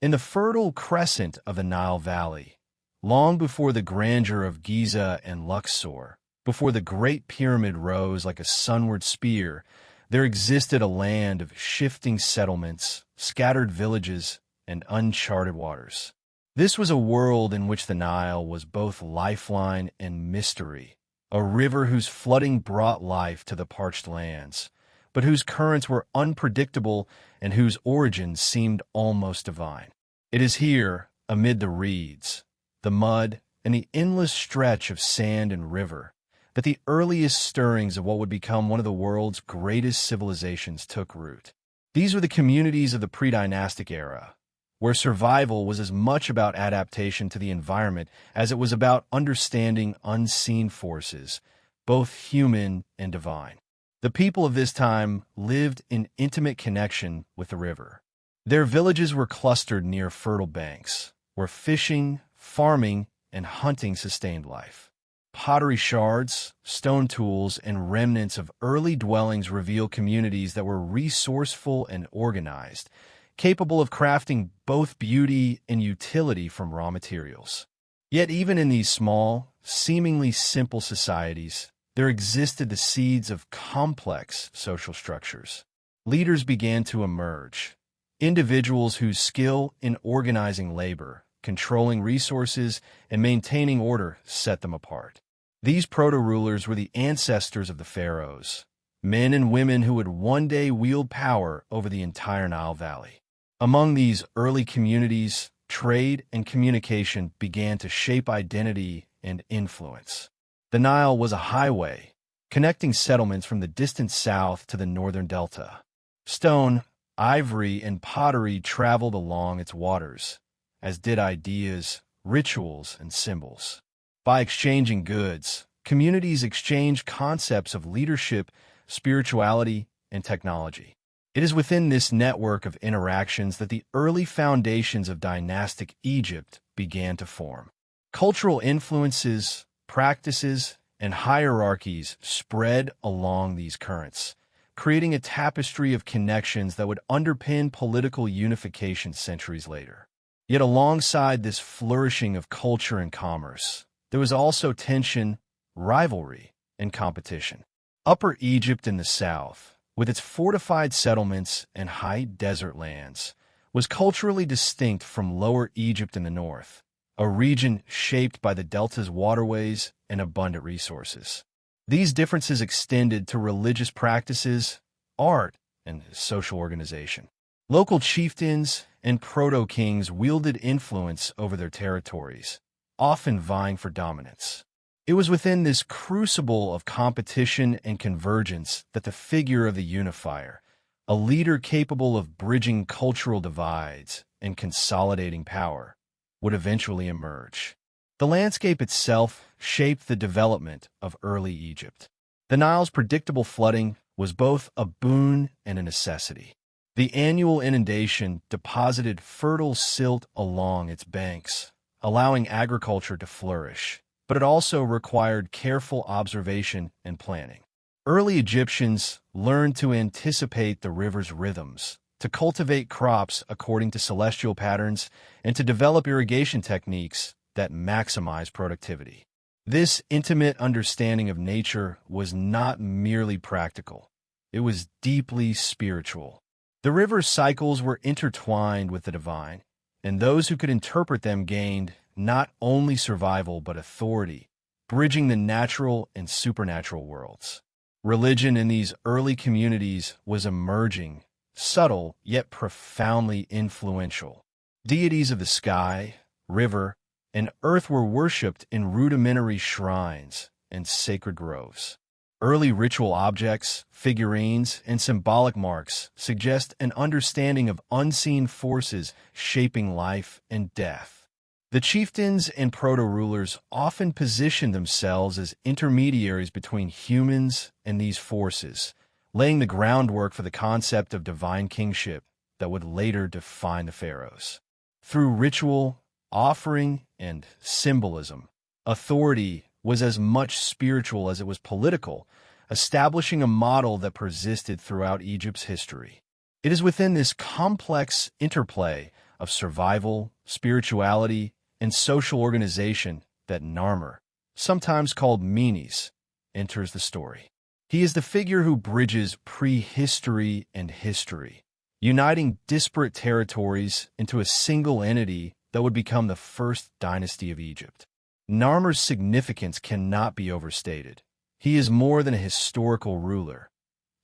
In the fertile crescent of the Nile Valley, long before the grandeur of Giza and Luxor, before the Great Pyramid rose like a sunward spear, there existed a land of shifting settlements, scattered villages, and uncharted waters. This was a world in which the Nile was both lifeline and mystery, a river whose flooding brought life to the parched lands, but whose currents were unpredictable and whose origins seemed almost divine. It is here, amid the reeds, the mud, and the endless stretch of sand and river, that the earliest stirrings of what would become one of the world's greatest civilizations took root. These were the communities of the pre-dynastic era, where survival was as much about adaptation to the environment as it was about understanding unseen forces, both human and divine. The people of this time lived in intimate connection with the river. Their villages were clustered near fertile banks, where fishing, farming, and hunting sustained life. Pottery shards, stone tools, and remnants of early dwellings reveal communities that were resourceful and organized, capable of crafting both beauty and utility from raw materials. Yet even in these small, seemingly simple societies, there existed the seeds of complex social structures. Leaders began to emerge, individuals whose skill in organizing labor, controlling resources, and maintaining order set them apart. These proto-rulers were the ancestors of the pharaohs, men and women who would one day wield power over the entire Nile Valley. Among these early communities, trade and communication began to shape identity and influence. The Nile was a highway, connecting settlements from the distant south to the northern delta. Stone, ivory, and pottery traveled along its waters, as did ideas, rituals, and symbols. By exchanging goods, communities exchanged concepts of leadership, spirituality, and technology. It is within this network of interactions that the early foundations of dynastic Egypt began to form. Cultural influences, practices, and hierarchies spread along these currents, creating a tapestry of connections that would underpin political unification centuries later. Yet alongside this flourishing of culture and commerce, there was also tension, rivalry, and competition. Upper Egypt in the south, with its fortified settlements and high desert lands, was culturally distinct from Lower Egypt in the north, a region shaped by the delta's waterways and abundant resources. These differences extended to religious practices, art, and social organization. Local chieftains and proto-kings wielded influence over their territories, often vying for dominance. It was within this crucible of competition and convergence that the figure of the unifier, a leader capable of bridging cultural divides and consolidating power, would eventually emerge. The landscape itself shaped the development of early Egypt. The Nile's predictable flooding was both a boon and a necessity. The annual inundation deposited fertile silt along its banks, allowing agriculture to flourish, but it also required careful observation and planning. Early Egyptians learned to anticipate the river's rhythms, to cultivate crops according to celestial patterns, and to develop irrigation techniques that maximize productivity. This intimate understanding of nature was not merely practical. It was deeply spiritual. The river's cycles were intertwined with the divine, and those who could interpret them gained not only survival but authority, bridging the natural and supernatural worlds. Religion in these early communities was emerging, subtle yet profoundly influential. Deities of the sky, river, and earth were worshipped in rudimentary shrines and sacred groves. Early ritual objects, figurines, and symbolic marks suggest an understanding of unseen forces shaping life and death. The chieftains and proto-rulers often positioned themselves as intermediaries between humans and these forces, laying the groundwork for the concept of divine kingship that would later define the pharaohs. Through ritual, offering, and symbolism, authority was as much spiritual as it was political, establishing a model that persisted throughout Egypt's history. It is within this complex interplay of survival, spirituality, and social organization that Narmer, sometimes called Menes, enters the story. He is the figure who bridges prehistory and history, uniting disparate territories into a single entity that would become the first dynasty of Egypt. Narmer's significance cannot be overstated. He is more than a historical ruler.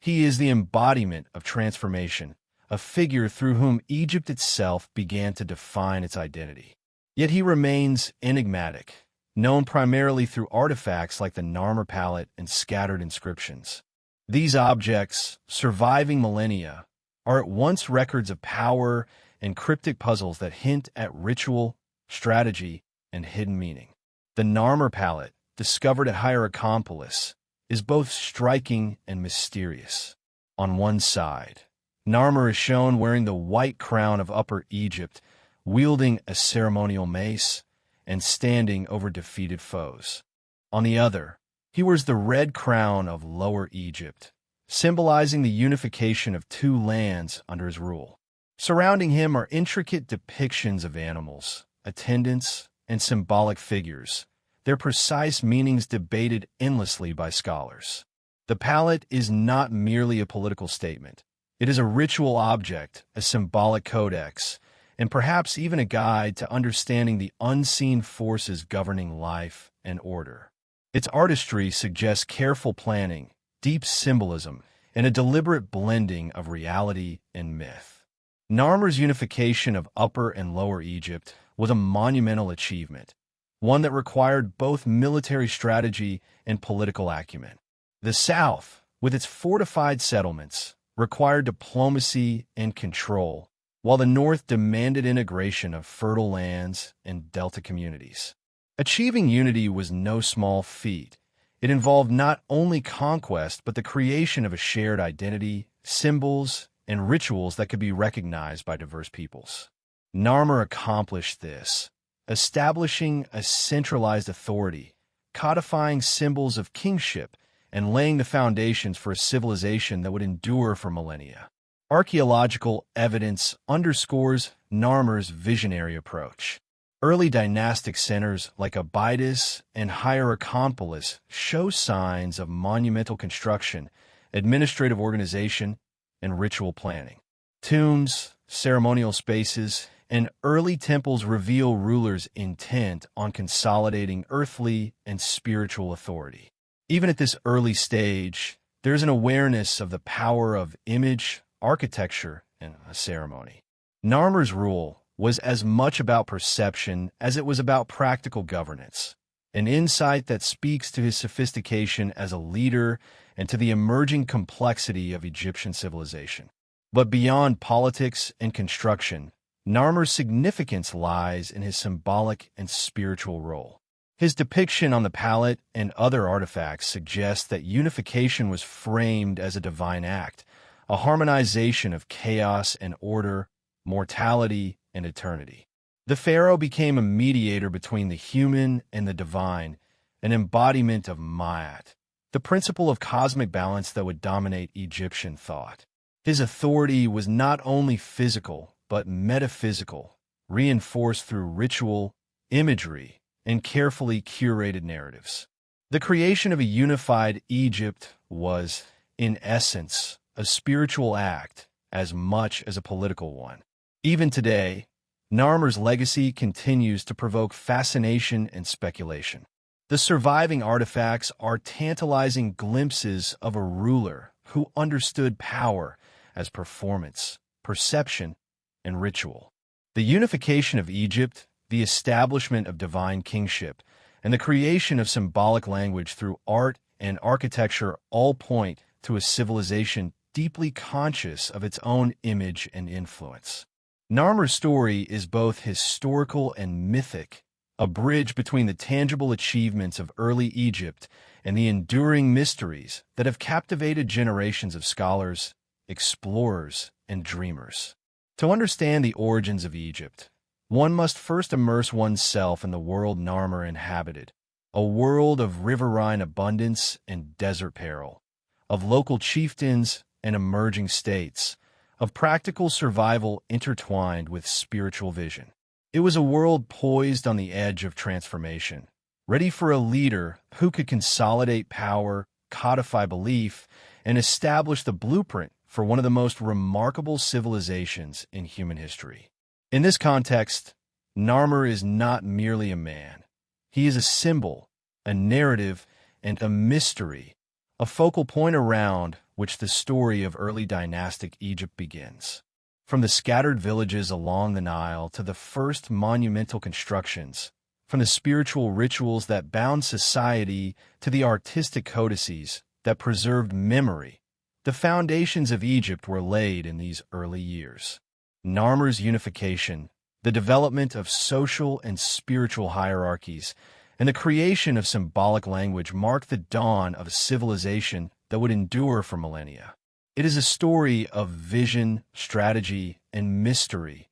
He is the embodiment of transformation, a figure through whom Egypt itself began to define its identity. Yet he remains enigmatic, known primarily through artifacts like the Narmer palette and scattered inscriptions. These objects, surviving millennia, are at once records of power and cryptic puzzles that hint at ritual, strategy, and hidden meaning. The Narmer palette, discovered at Hierakonpolis, is both striking and mysterious. On one side, Narmer is shown wearing the white crown of Upper Egypt, wielding a ceremonial mace, and standing over defeated foes. On the other, he wears the red crown of Lower Egypt, symbolizing the unification of two lands under his rule. Surrounding him are intricate depictions of animals, attendants, and symbolic figures, their precise meanings debated endlessly by scholars. The palette is not merely a political statement. It is a ritual object, a symbolic codex, and perhaps even a guide to understanding the unseen forces governing life and order. Its artistry suggests careful planning, deep symbolism, and a deliberate blending of reality and myth. Narmer's unification of Upper and Lower Egypt was a monumental achievement, one that required both military strategy and political acumen. The South, with its fortified settlements, required diplomacy and control, while the North demanded integration of fertile lands and delta communities. Achieving unity was no small feat. It involved not only conquest, but the creation of a shared identity, symbols, and rituals that could be recognized by diverse peoples. Narmer accomplished this, establishing a centralized authority, codifying symbols of kingship, and laying the foundations for a civilization that would endure for millennia. Archaeological evidence underscores Narmer's visionary approach. Early dynastic centers like Abydos and Hierakonpolis show signs of monumental construction, administrative organization, and ritual planning. Tombs, ceremonial spaces, and early temples reveal rulers' intent on consolidating earthly and spiritual authority. Even at this early stage, there's an awareness of the power of image, architecture, and a ceremony. Narmer's rule was as much about perception as it was about practical governance, an insight that speaks to his sophistication as a leader and to the emerging complexity of Egyptian civilization. But beyond politics and construction, Narmer's significance lies in his symbolic and spiritual role. His depiction on the palette and other artifacts suggests that unification was framed as a divine act, a harmonization of chaos and order, mortality and eternity. The pharaoh became a mediator between the human and the divine, an embodiment of Ma'at, the principle of cosmic balance that would dominate Egyptian thought. His authority was not only physical, but metaphysical, reinforced through ritual, imagery, and carefully curated narratives. The creation of a unified Egypt was, in essence, a spiritual act as much as a political one. Even today, Narmer's legacy continues to provoke fascination and speculation. The surviving artifacts are tantalizing glimpses of a ruler who understood power as performance, perception, and ritual. The unification of Egypt, the establishment of divine kingship, and the creation of symbolic language through art and architecture all point to a civilization deeply conscious of its own image and influence. Narmer's story is both historical and mythic, a bridge between the tangible achievements of early Egypt and the enduring mysteries that have captivated generations of scholars, explorers, and dreamers. To understand the origins of Egypt, one must first immerse oneself in the world Narmer inhabited, a world of riverine abundance and desert peril, of local chieftains and emerging states, of practical survival intertwined with spiritual vision. It was a world poised on the edge of transformation, ready for a leader who could consolidate power, codify belief, and establish the blueprint for one of the most remarkable civilizations in human history. In this context, Narmer is not merely a man. He is a symbol, a narrative, and a mystery, a focal point around which the story of early dynastic Egypt begins. From the scattered villages along the Nile to the first monumental constructions, from the spiritual rituals that bound society to the artistic codices that preserved memory, the foundations of Egypt were laid in these early years. Narmer's unification, the development of social and spiritual hierarchies, and the creation of symbolic language marked the dawn of a civilization that would endure for millennia. It is a story of vision, strategy, and mystery,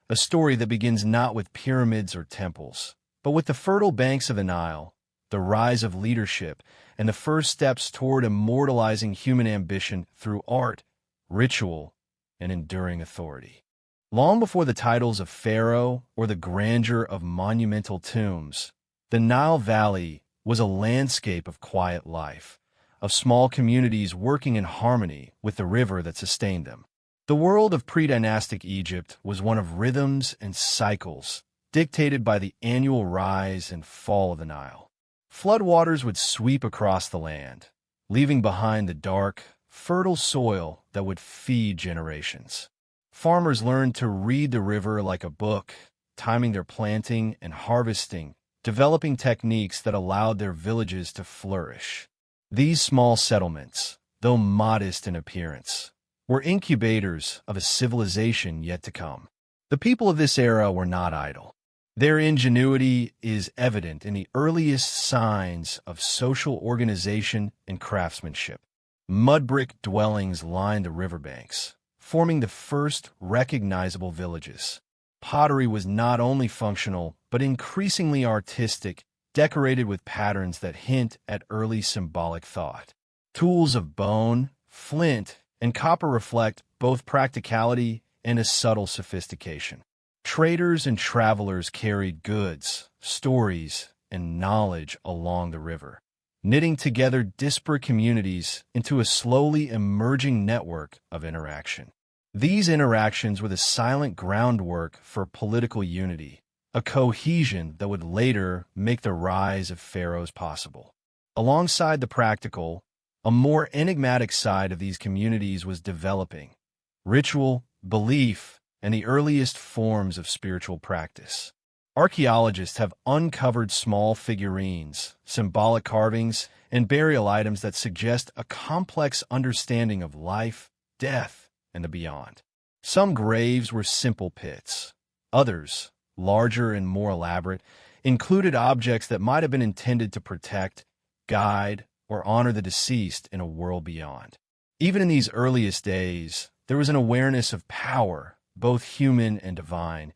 a story that begins not with pyramids or temples, but with the fertile banks of the Nile, the rise of leadership, and the first steps toward immortalizing human ambition through art, ritual, and enduring authority. Long before the titles of pharaoh or the grandeur of monumental tombs, the Nile Valley was a landscape of quiet life, of small communities working in harmony with the river that sustained them. The world of pre-dynastic Egypt was one of rhythms and cycles, dictated by the annual rise and fall of the Nile. Floodwaters would sweep across the land, leaving behind the dark, fertile soil that would feed generations. Farmers learned to read the river like a book, timing their planting and harvesting, developing techniques that allowed their villages to flourish. These small settlements, though modest in appearance, were incubators of a civilization yet to come. The people of this era were not idle. Their ingenuity is evident in the earliest signs of social organization and craftsmanship. Mud brick dwellings lined the riverbanks, forming the first recognizable villages. Pottery was not only functional, but increasingly artistic, decorated with patterns that hint at early symbolic thought. Tools of bone, flint, and copper reflect both practicality and a subtle sophistication. Traders and travelers carried goods, stories, and knowledge along the river, knitting together disparate communities into a slowly emerging network of interaction. These interactions were the silent groundwork for political unity, a cohesion that would later make the rise of pharaohs possible. Alongside the practical, a more enigmatic side of these communities was developing: ritual, belief, and the earliest forms of spiritual practice. Archaeologists have uncovered small figurines, symbolic carvings, and burial items that suggest a complex understanding of life, death, and the beyond. Some graves were simple pits. Others, larger and more elaborate, included objects that might have been intended to protect, guide, or honor the deceased in a world beyond. Even in these earliest days, there was an awareness of power, both human and divine,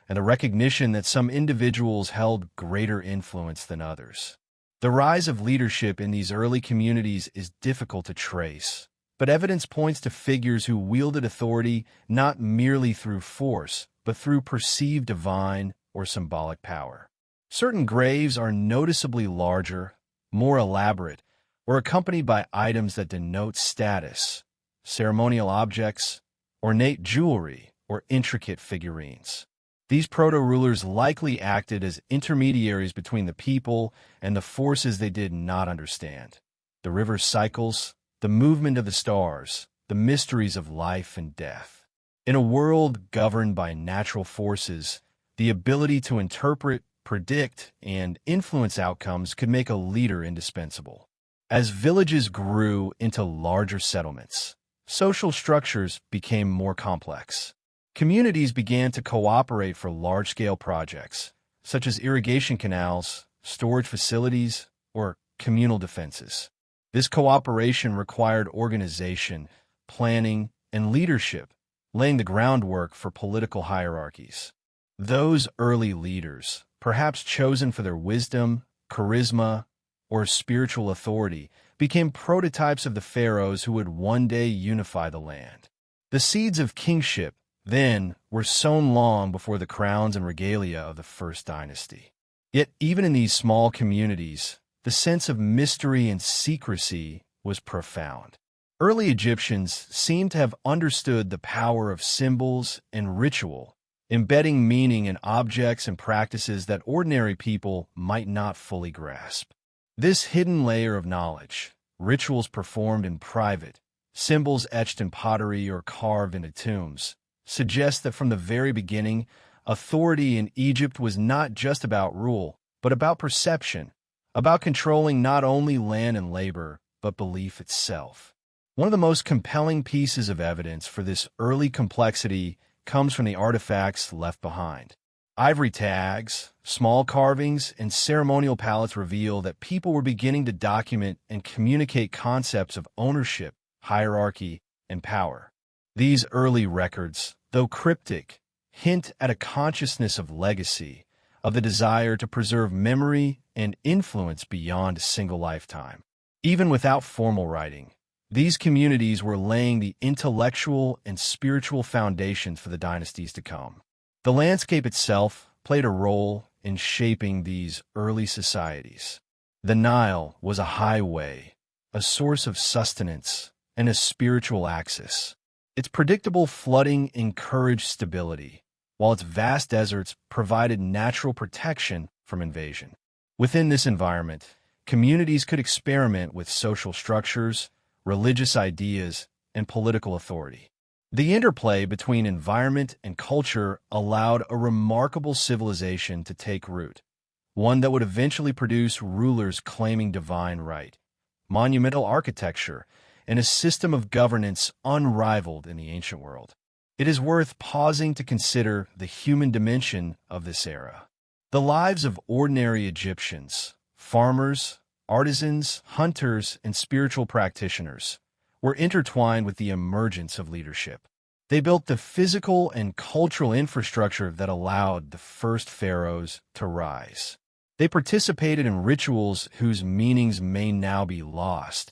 and a recognition that some individuals held greater influence than others. The rise of leadership in these early communities is difficult to trace, but evidence points to figures who wielded authority not merely through force, but through perceived divine or symbolic power. Certain graves are noticeably larger, more elaborate, or accompanied by items that denote status, ceremonial objects, ornate jewelry, or intricate figurines. These proto-rulers likely acted as intermediaries between the people and the forces they did not understand: the river's cycles, the movement of the stars, the mysteries of life and death. In a world governed by natural forces, the ability to interpret, predict, and influence outcomes could make a leader indispensable. As villages grew into larger settlements, social structures became more complex. Communities began to cooperate for large-scale projects, such as irrigation canals, storage facilities, or communal defenses. This cooperation required organization, planning, and leadership, laying the groundwork for political hierarchies. Those early leaders, perhaps chosen for their wisdom, charisma, or spiritual authority, became prototypes of the pharaohs who would one day unify the land. The seeds of kingship, then, were sown long before the crowns and regalia of the First Dynasty. Yet even in these small communities, the sense of mystery and secrecy was profound. Early Egyptians seem to have understood the power of symbols and ritual, embedding meaning in objects and practices that ordinary people might not fully grasp. This hidden layer of knowledge, rituals performed in private, symbols etched in pottery or carved into tombs, suggests that from the very beginning, authority in Egypt was not just about rule, but about perception, about controlling not only land and labor, but belief itself. One of the most compelling pieces of evidence for this early complexity comes from the artifacts left behind. Ivory tags, small carvings, and ceremonial palettes reveal that people were beginning to document and communicate concepts of ownership, hierarchy, and power. These early records, though cryptic, hint at a consciousness of legacy, of the desire to preserve memory and influence beyond a single lifetime. Even without formal writing, these communities were laying the intellectual and spiritual foundations for the dynasties to come. The landscape itself played a role in shaping these early societies. The Nile was a highway, a source of sustenance, and a spiritual axis. Its predictable flooding encouraged stability, while its vast deserts provided natural protection from invasion. Within this environment, communities could experiment with social structures, religious ideas, and political authority. The interplay between environment and culture allowed a remarkable civilization to take root, one that would eventually produce rulers claiming divine right, monumental architecture, and a system of governance unrivaled in the ancient world. It is worth pausing to consider the human dimension of this era. The lives of ordinary Egyptians, farmers, artisans, hunters, and spiritual practitioners, were intertwined with the emergence of leadership. They built the physical and cultural infrastructure that allowed the first pharaohs to rise. They participated in rituals whose meanings may now be lost,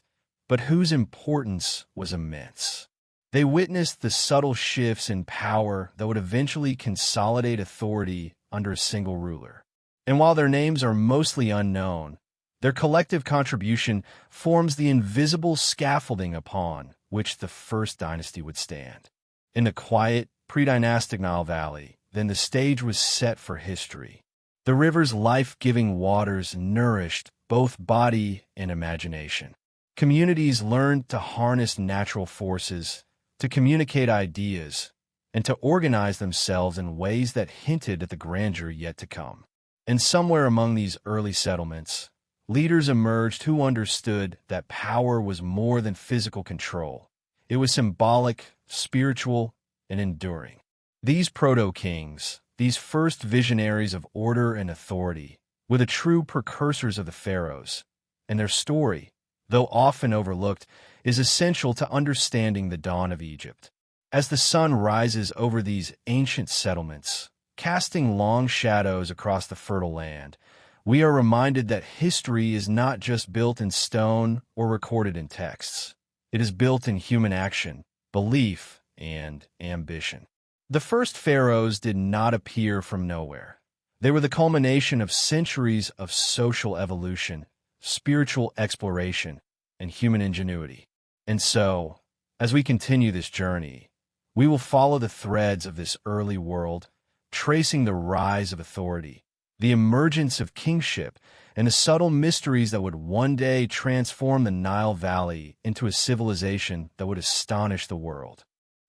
but whose importance was immense. They witnessed the subtle shifts in power that would eventually consolidate authority under a single ruler. And while their names are mostly unknown, their collective contribution forms the invisible scaffolding upon which the First Dynasty would stand. In the quiet, pre-dynastic Nile Valley, then the stage was set for history. The river's life-giving waters nourished both body and imagination. Communities learned to harness natural forces, to communicate ideas, and to organize themselves in ways that hinted at the grandeur yet to come. And somewhere among these early settlements, leaders emerged who understood that power was more than physical control. It was symbolic, spiritual, and enduring. These proto-kings, these first visionaries of order and authority, were the true precursors of the pharaohs, and their story, though often overlooked, is essential to understanding the dawn of Egypt. As the sun rises over these ancient settlements, casting long shadows across the fertile land, we are reminded that history is not just built in stone or recorded in texts. It is built in human action, belief, and ambition. The first pharaohs did not appear from nowhere. They were the culmination of centuries of social evolution, spiritual exploration, and human ingenuity. And so, as we continue this journey, we will follow the threads of this early world, tracing the rise of authority, the emergence of kingship, and the subtle mysteries that would one day transform the Nile Valley into a civilization that would astonish the world.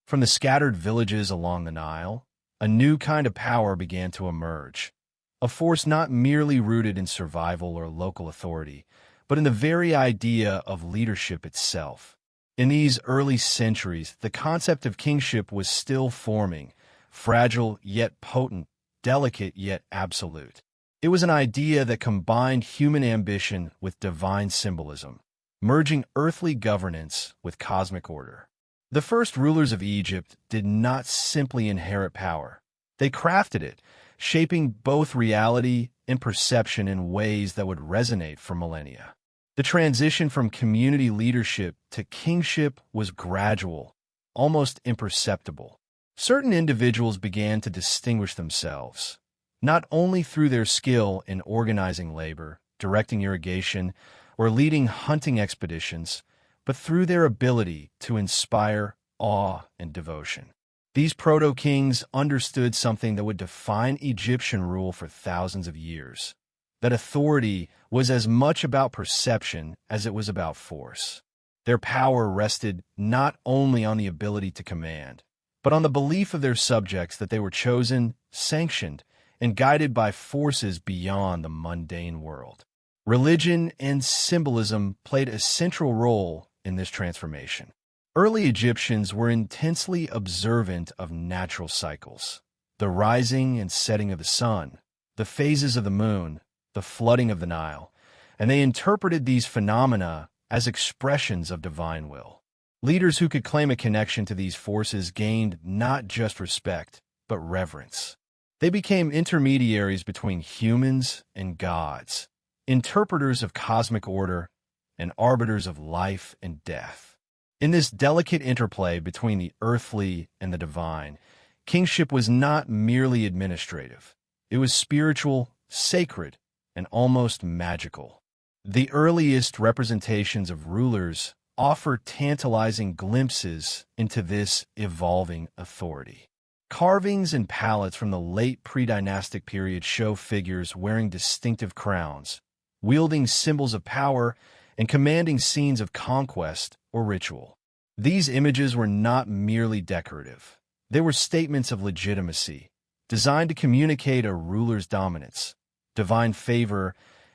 From the scattered villages along the Nile, a new kind of power began to emerge, a force not merely rooted in survival or local authority, but in the very idea of leadership itself. In these early centuries, the concept of kingship was still forming, fragile yet potent, delicate yet absolute. It was an idea that combined human ambition with divine symbolism, merging earthly governance with cosmic order. The first rulers of Egypt did not simply inherit power. They crafted it, shaping both reality and perception in ways that would resonate for millennia. The transition from community leadership to kingship was gradual, almost imperceptible. Certain individuals began to distinguish themselves, not only through their skill in organizing labor, directing irrigation, or leading hunting expeditions, but through their ability to inspire awe and devotion. These proto-kings understood something that would define Egyptian rule for thousands of years, that authority was as much about perception as it was about force. Their power rested not only on the ability to command, but on the belief of their subjects that they were chosen, sanctioned, and guided by forces beyond the mundane world. Religion and symbolism played a central role in this transformation. Early Egyptians were intensely observant of natural cycles, the rising and setting of the sun, the phases of the moon, the flooding of the Nile, and they interpreted these phenomena as expressions of divine will. Leaders who could claim a connection to these forces gained not just respect, but reverence. They became intermediaries between humans and gods, interpreters of cosmic order, and arbiters of life and death. In this delicate interplay between the earthly and the divine, kingship was not merely administrative. It was spiritual, sacred, and almost magical. The earliest representations of rulers offer tantalizing glimpses into this evolving authority. Carvings and palettes from the late pre-dynastic period show figures wearing distinctive crowns, wielding symbols of power, and commanding scenes of conquest or ritual. These images were not merely decorative. They were statements of legitimacy, designed to communicate a ruler's dominance, divine favor,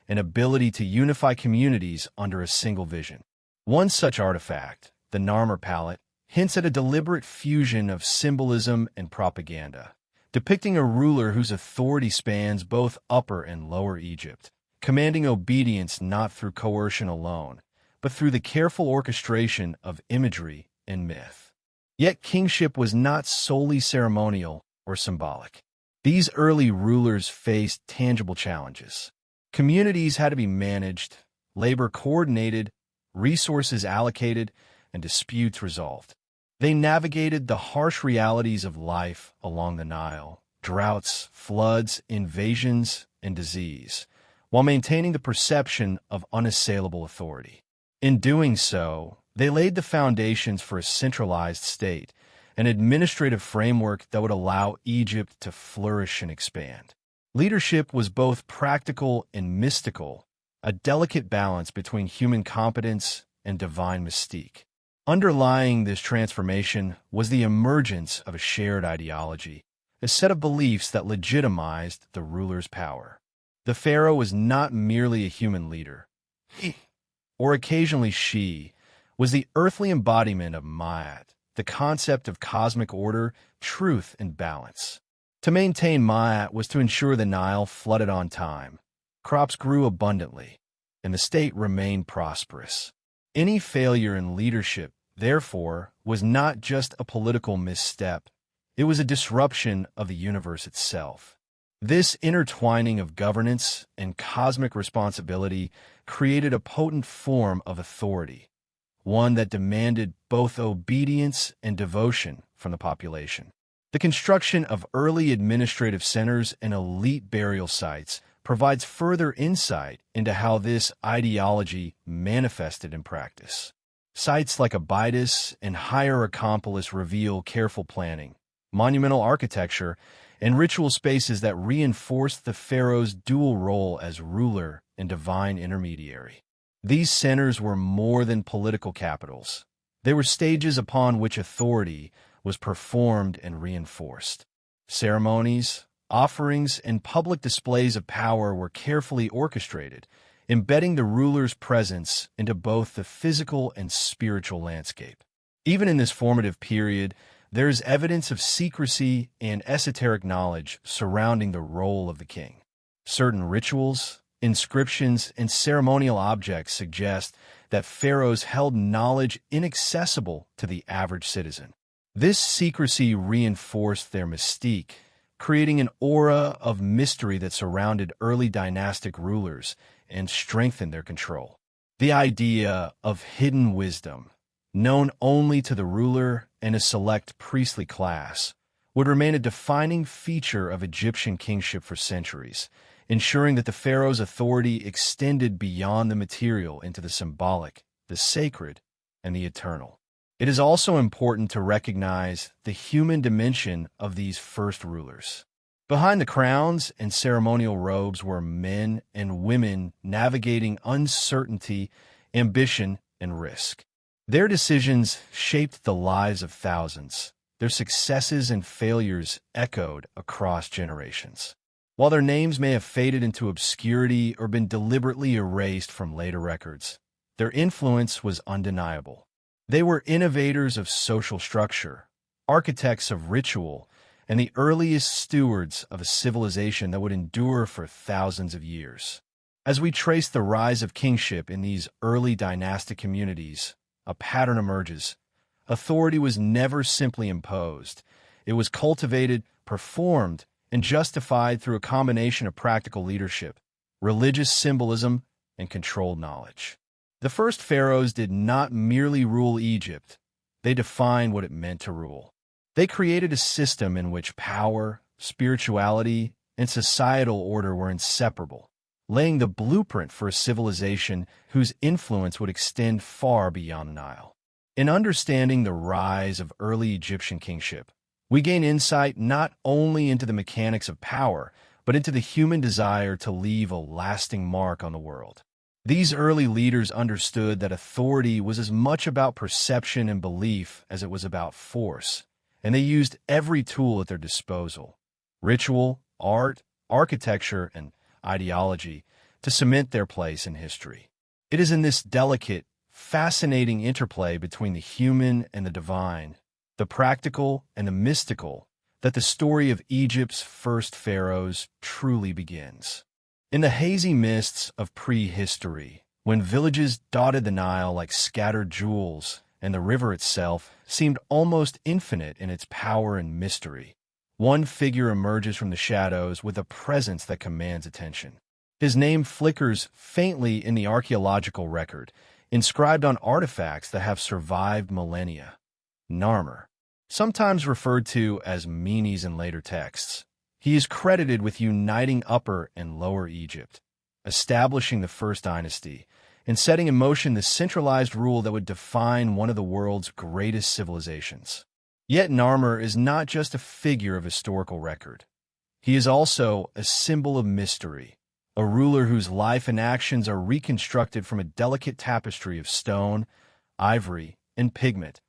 and ability to unify communities under a single vision. One such artifact, the Narmer palette, hints at a deliberate fusion of symbolism and propaganda, depicting a ruler whose authority spans both Upper and Lower Egypt, commanding obedience not through coercion alone, but through the careful orchestration of imagery and myth. Yet kingship was not solely ceremonial or symbolic. These early rulers faced tangible challenges. Communities had to be managed, labor coordinated, resources allocated, and disputes resolved. They navigated the harsh realities of life along the Nile, droughts, floods, invasions, and disease, while maintaining the perception of unassailable authority. In doing so, they laid the foundations for a centralized state, an administrative framework that would allow Egypt to flourish and expand. Leadership was both practical and mystical, a delicate balance between human competence and divine mystique. Underlying this transformation was the emergence of a shared ideology, a set of beliefs that legitimized the ruler's power. The pharaoh was not merely a human leader. He, or occasionally she, was the earthly embodiment of Ma'at, the concept of cosmic order, truth, and balance. To maintain Ma'at was to ensure the Nile flooded on time, crops grew abundantly, and the state remained prosperous. Any failure in leadership, therefore, was not just a political misstep, it was a disruption of the universe itself. This intertwining of governance and cosmic responsibility created a potent form of authority, one that demanded both obedience and devotion from the population. The construction of early administrative centers and elite burial sites provides further insight into how this ideology manifested in practice. Sites like Abydos and Hierakonpolis reveal careful planning, monumental architecture, and ritual spaces that reinforce the pharaoh's dual role as ruler and divine intermediary. These centers were more than political capitals. They were stages upon which authority was performed and reinforced. Ceremonies, offerings, and public displays of power were carefully orchestrated, embedding the ruler's presence into both the physical and spiritual landscape. Even in this formative period, there is evidence of secrecy and esoteric knowledge surrounding the role of the king. Certain rituals, inscriptions, and ceremonial objects suggest that pharaohs held knowledge inaccessible to the average citizen. This secrecy reinforced their mystique, creating an aura of mystery that surrounded early dynastic rulers and strengthened their control. The idea of hidden wisdom, known only to the ruler and a select priestly class, would remain a defining feature of Egyptian kingship for centuries, ensuring that the pharaoh's authority extended beyond the material into the symbolic, the sacred, and the eternal. It is also important to recognize the human dimension of these first rulers. Behind the crowns and ceremonial robes were men and women navigating uncertainty, ambition, and risk. Their decisions shaped the lives of thousands. Their successes and failures echoed across generations. While their names may have faded into obscurity or been deliberately erased from later records, their influence was undeniable. They were innovators of social structure, architects of ritual, and the earliest stewards of a civilization that would endure for thousands of years. As we trace the rise of kingship in these early dynastic communities, a pattern emerges. Authority was never simply imposed. It was cultivated, performed, and justified through a combination of practical leadership, religious symbolism, and controlled knowledge. The first pharaohs did not merely rule Egypt. They defined what it meant to rule. They created a system in which power, spirituality, and societal order were inseparable, laying the blueprint for a civilization whose influence would extend far beyond the Nile. In understanding the rise of early Egyptian kingship, we gain insight not only into the mechanics of power, but into the human desire to leave a lasting mark on the world. These early leaders understood that authority was as much about perception and belief as it was about force, and they used every tool at their disposal, ritual, art, architecture, and ideology, to cement their place in history. It is in this delicate, fascinating interplay between the human and the divine, the practical and the mystical, that the story of Egypt's first pharaohs truly begins. In the hazy mists of prehistory, when villages dotted the Nile like scattered jewels and the river itself seemed almost infinite in its power and mystery, one figure emerges from the shadows with a presence that commands attention. His name flickers faintly in the archaeological record, inscribed on artifacts that have survived millennia. Narmer, sometimes referred to as Menes in later texts. He is credited with uniting Upper and Lower Egypt, establishing the First Dynasty, and setting in motion the centralized rule that would define one of the world's greatest civilizations. Yet Narmer is not just a figure of historical record. He is also a symbol of mystery, a ruler whose life and actions are reconstructed from a delicate tapestry of stone, ivory, and pigment,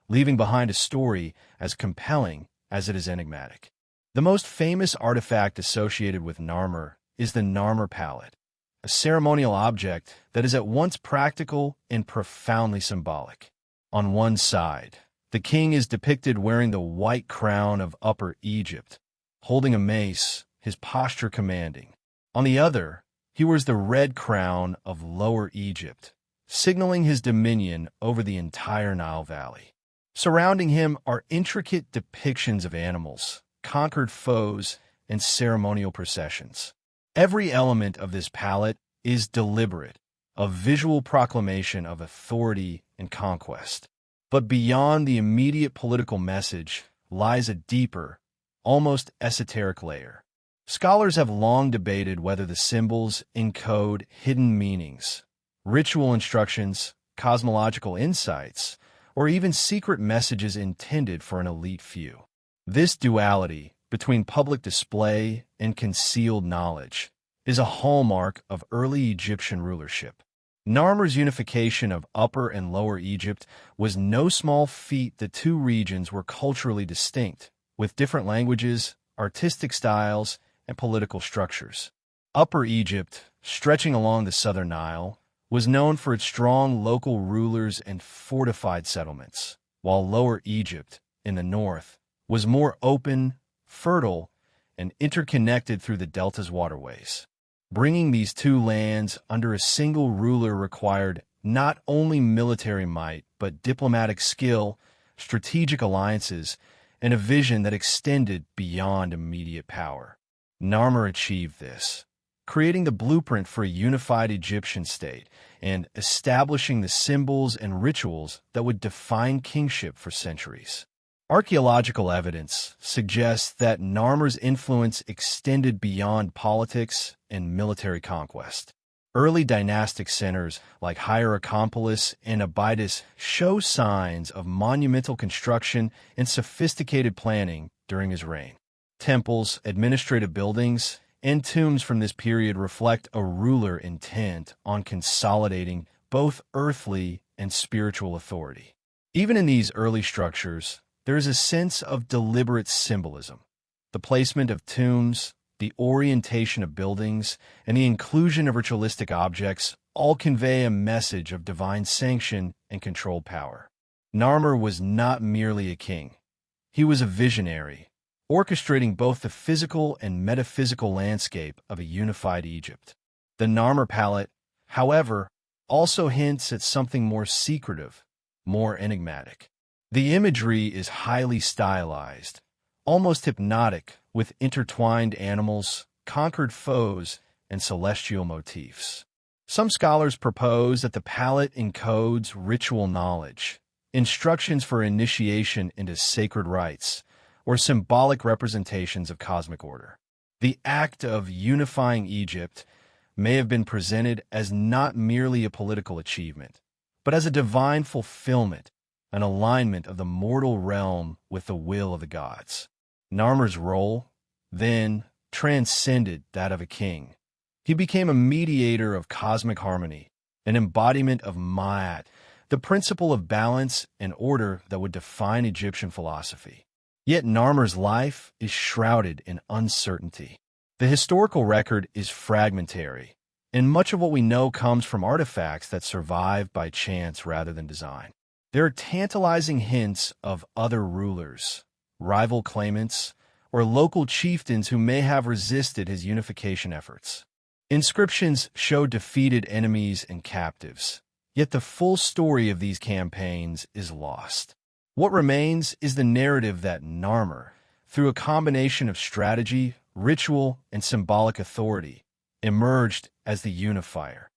leaving behind a story as compelling as it is enigmatic. The most famous artifact associated with Narmer is the Narmer palette, a ceremonial object that is at once practical and profoundly symbolic. On one side, the king is depicted wearing the white crown of Upper Egypt, holding a mace, his posture commanding. On the other, he wears the red crown of Lower Egypt, signaling his dominion over the entire Nile Valley. Surrounding him are intricate depictions of animals, conquered foes, and ceremonial processions. Every element of this palette is deliberate, a visual proclamation of authority and conquest. But beyond the immediate political message lies a deeper, almost esoteric layer. Scholars have long debated whether the symbols encode hidden meanings, ritual instructions, cosmological insights, or even secret messages intended for an elite few. This duality between public display and concealed knowledge is a hallmark of early Egyptian rulership. Narmer's unification of Upper and Lower Egypt was no small feat. The two regions were culturally distinct, with different languages, artistic styles, and political structures. Upper Egypt, stretching along the southern Nile, was known for its strong local rulers and fortified settlements, while Lower Egypt, in the north, was more open, fertile, and interconnected through the delta's waterways. Bringing these two lands under a single ruler required not only military might, but diplomatic skill, strategic alliances, and a vision that extended beyond immediate power. Narmer achieved this. creating the blueprint for a unified Egyptian state and establishing the symbols and rituals that would define kingship for centuries. Archaeological evidence suggests that Narmer's influence extended beyond politics and military conquest. Early dynastic centers like Hierakonpolis and Abydos show signs of monumental construction and sophisticated planning during his reign. Temples, administrative buildings, and tombs from this period reflect a ruler intent on consolidating both earthly and spiritual authority. Even in these early structures, there is a sense of deliberate symbolism. The placement of tombs, the orientation of buildings, and the inclusion of ritualistic objects all convey a message of divine sanction and controlled power. Narmer was not merely a king. He was a visionary, orchestrating both the physical and metaphysical landscape of a unified Egypt. The Narmer palette, however, also hints at something more secretive, more enigmatic. The imagery is highly stylized, almost hypnotic, with intertwined animals, conquered foes, and celestial motifs. Some scholars propose that the palette encodes ritual knowledge, instructions for initiation into sacred rites, or symbolic representations of cosmic order. The act of unifying Egypt may have been presented as not merely a political achievement, but as a divine fulfillment, an alignment of the mortal realm with the will of the gods. Narmer's role, then, transcended that of a king. He became a mediator of cosmic harmony, an embodiment of Ma'at, the principle of balance and order that would define Egyptian philosophy. Yet Narmer's life is shrouded in uncertainty. The historical record is fragmentary, and much of what we know comes from artifacts that survive by chance rather than design. There are tantalizing hints of other rulers, rival claimants, or local chieftains who may have resisted his unification efforts. Inscriptions show defeated enemies and captives, yet the full story of these campaigns is lost. What remains is the narrative that Narmer, through a combination of strategy, ritual, and symbolic authority, emerged as the unifier,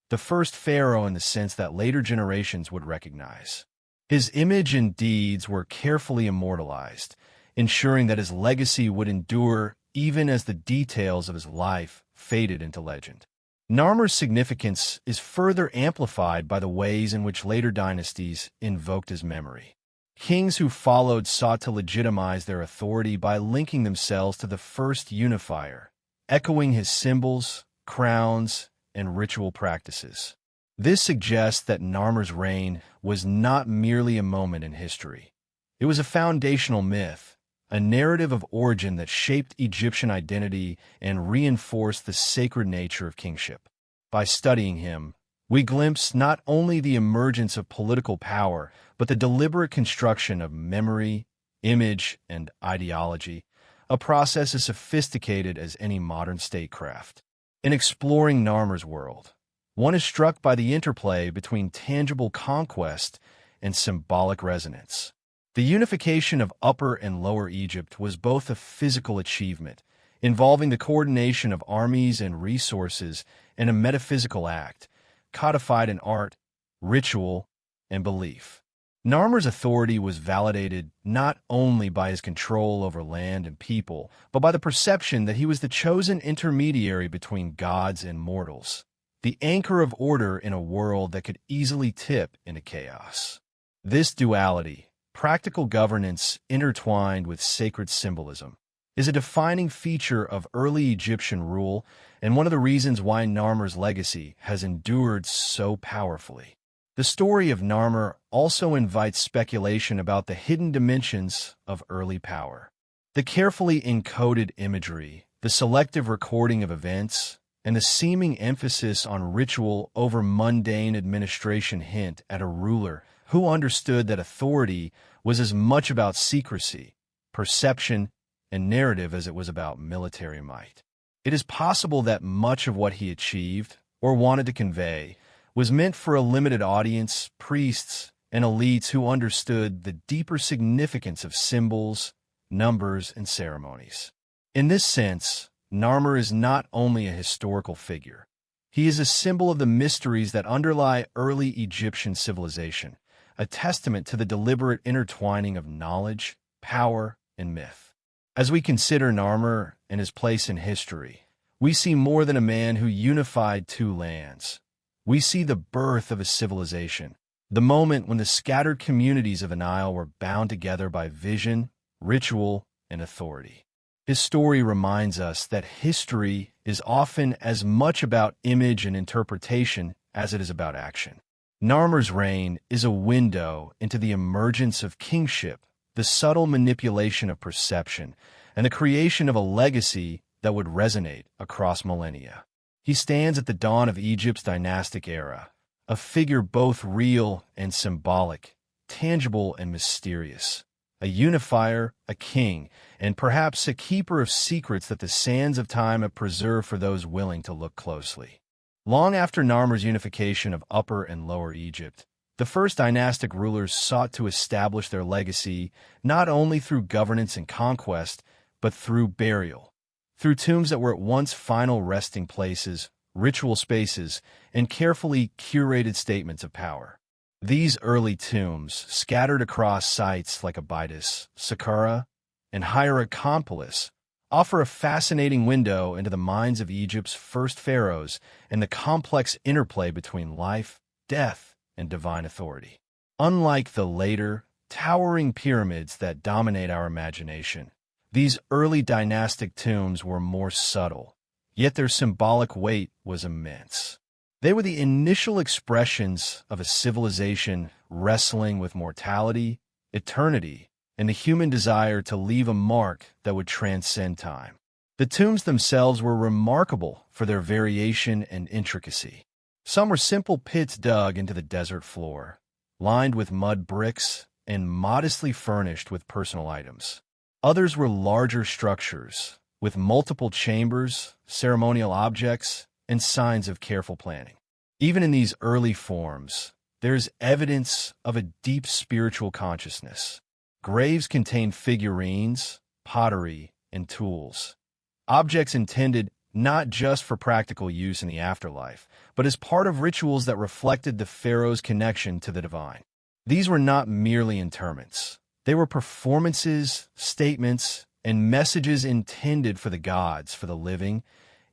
the first pharaoh in the sense that later generations would recognize. His image and deeds were carefully immortalized, ensuring that his legacy would endure even as the details of his life faded into legend. Narmer's significance is further amplified by the ways in which later dynasties invoked his memory. Kings who followed sought to legitimize their authority by linking themselves to the first unifier, echoing his symbols, crowns, and ritual practices. This suggests that Narmer's reign was not merely a moment in history. It was a foundational myth, a narrative of origin that shaped Egyptian identity and reinforced the sacred nature of kingship. By studying him, we glimpse not only the emergence of political power, but the deliberate construction of memory, image, and ideology, a process as sophisticated as any modern statecraft. In exploring Narmer's world, one is struck by the interplay between tangible conquest and symbolic resonance. The unification of Upper and Lower Egypt was both a physical achievement, involving the coordination of armies and resources, and a metaphysical act, codified in art, ritual, and belief. Narmer's authority was validated not only by his control over land and people, but by the perception that he was the chosen intermediary between gods and mortals, the anchor of order in a world that could easily tip into chaos. This duality, practical governance intertwined with sacred symbolism, is a defining feature of early Egyptian rule and one of the reasons why Narmer's legacy has endured so powerfully. The story of Narmer also invites speculation about the hidden dimensions of early power. The carefully encoded imagery, the selective recording of events, and the seeming emphasis on ritual over mundane administration hint at a ruler who understood that authority was as much about secrecy, perception, and narrative as it was about military might. It is possible that much of what he achieved, or wanted to convey, was meant for a limited audience, priests, and elites who understood the deeper significance of symbols, numbers, and ceremonies. In this sense, Narmer is not only a historical figure. He is a symbol of the mysteries that underlie early Egyptian civilization, a testament to the deliberate intertwining of knowledge, power, and myth. As we consider Narmer and his place in history, we see more than a man who unified two lands. We see the birth of a civilization, the moment when the scattered communities of the Nile were bound together by vision, ritual, and authority. His story reminds us that history is often as much about image and interpretation as it is about action. Narmer's reign is a window into the emergence of kingship, the subtle manipulation of perception, and the creation of a legacy that would resonate across millennia. He stands at the dawn of Egypt's dynastic era, a figure both real and symbolic, tangible and mysterious, a unifier, a king, and perhaps a keeper of secrets that the sands of time have preserved for those willing to look closely. Long after Narmer's unification of Upper and Lower Egypt, the first dynastic rulers sought to establish their legacy not only through governance and conquest, but through burial, through tombs that were at once final resting places, ritual spaces, and carefully curated statements of power. These early tombs, scattered across sites like Abydos, Saqqara, and Hierakonpolis, offer a fascinating window into the minds of Egypt's first pharaohs and the complex interplay between life, death, and divine authority. Unlike the later, towering pyramids that dominate our imagination, these early dynastic tombs were more subtle, yet their symbolic weight was immense. They were the initial expressions of a civilization wrestling with mortality, eternity, and the human desire to leave a mark that would transcend time. The tombs themselves were remarkable for their variation and intricacy. Some were simple pits dug into the desert floor, lined with mud bricks and modestly furnished with personal items. Others were larger structures, with multiple chambers, ceremonial objects, and signs of careful planning. Even in these early forms, there is evidence of a deep spiritual consciousness. Graves contain figurines, pottery, and tools, objects intended not just for practical use in the afterlife, but as part of rituals that reflected the pharaoh's connection to the divine. These were not merely interments. They were performances, statements, and messages intended for the gods, for the living,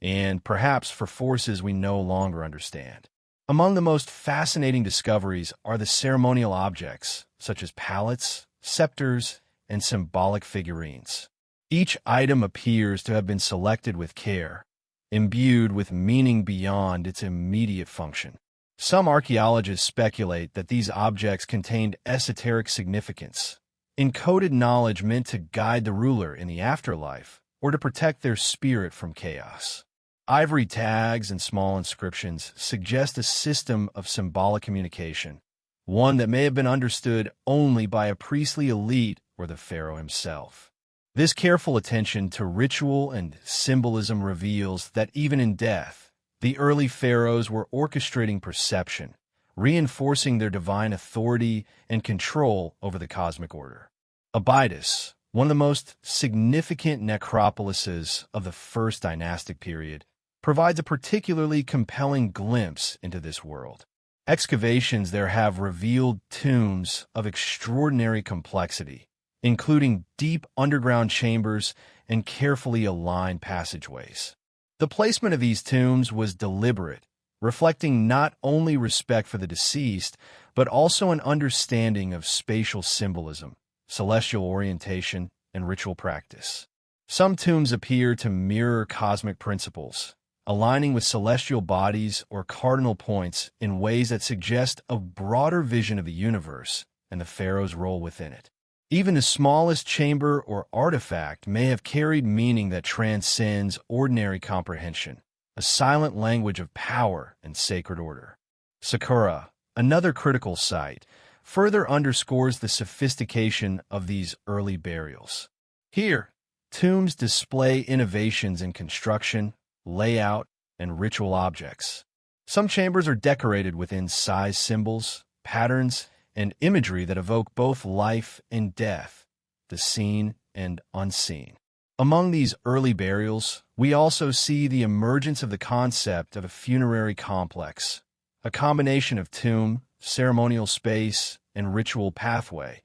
and perhaps for forces we no longer understand. Among the most fascinating discoveries are the ceremonial objects, such as palettes, scepters, and symbolic figurines. Each item appears to have been selected with care, imbued with meaning beyond its immediate function. Some archaeologists speculate that these objects contained esoteric significance, encoded knowledge meant to guide the ruler in the afterlife or to protect their spirit from chaos. Ivory tags and small inscriptions suggest a system of symbolic communication, one that may have been understood only by a priestly elite or the pharaoh himself. This careful attention to ritual and symbolism reveals that even in death, the early pharaohs were orchestrating perception, reinforcing their divine authority and control over the cosmic order. Abydos, one of the most significant necropolises of the First Dynastic Period, provides a particularly compelling glimpse into this world. Excavations there have revealed tombs of extraordinary complexity, including deep underground chambers and carefully aligned passageways. The placement of these tombs was deliberate, reflecting not only respect for the deceased, but also an understanding of spatial symbolism, celestial orientation, and ritual practice. Some tombs appear to mirror cosmic principles, aligning with celestial bodies or cardinal points in ways that suggest a broader vision of the universe and the pharaoh's role within it. Even the smallest chamber or artifact may have carried meaning that transcends ordinary comprehension, a silent language of power and sacred order. Saqqara, another critical site, further underscores the sophistication of these early burials. Here, tombs display innovations in construction, layout, and ritual objects. Some chambers are decorated with incised symbols, patterns, and imagery that evoke both life and death, the seen and unseen. Among these early burials, we also see the emergence of the concept of a funerary complex, a combination of tomb, ceremonial space, and ritual pathway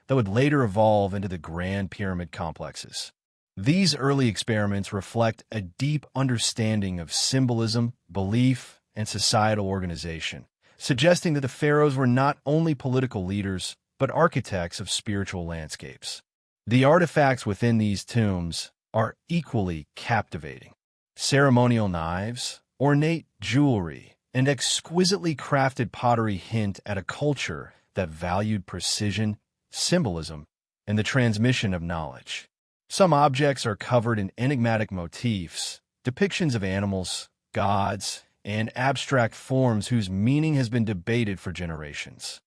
that would later evolve into the grand pyramid complexes. These early experiments reflect a deep understanding of symbolism, belief, and societal organization, suggesting that the pharaohs were not only political leaders, but architects of spiritual landscapes. The artifacts within these tombs are equally captivating. Ceremonial knives, ornate jewelry, and exquisitely crafted pottery hint at a culture that valued precision, symbolism, and the transmission of knowledge. Some objects are covered in enigmatic motifs, depictions of animals, gods, and abstract forms whose meaning has been debated for generations.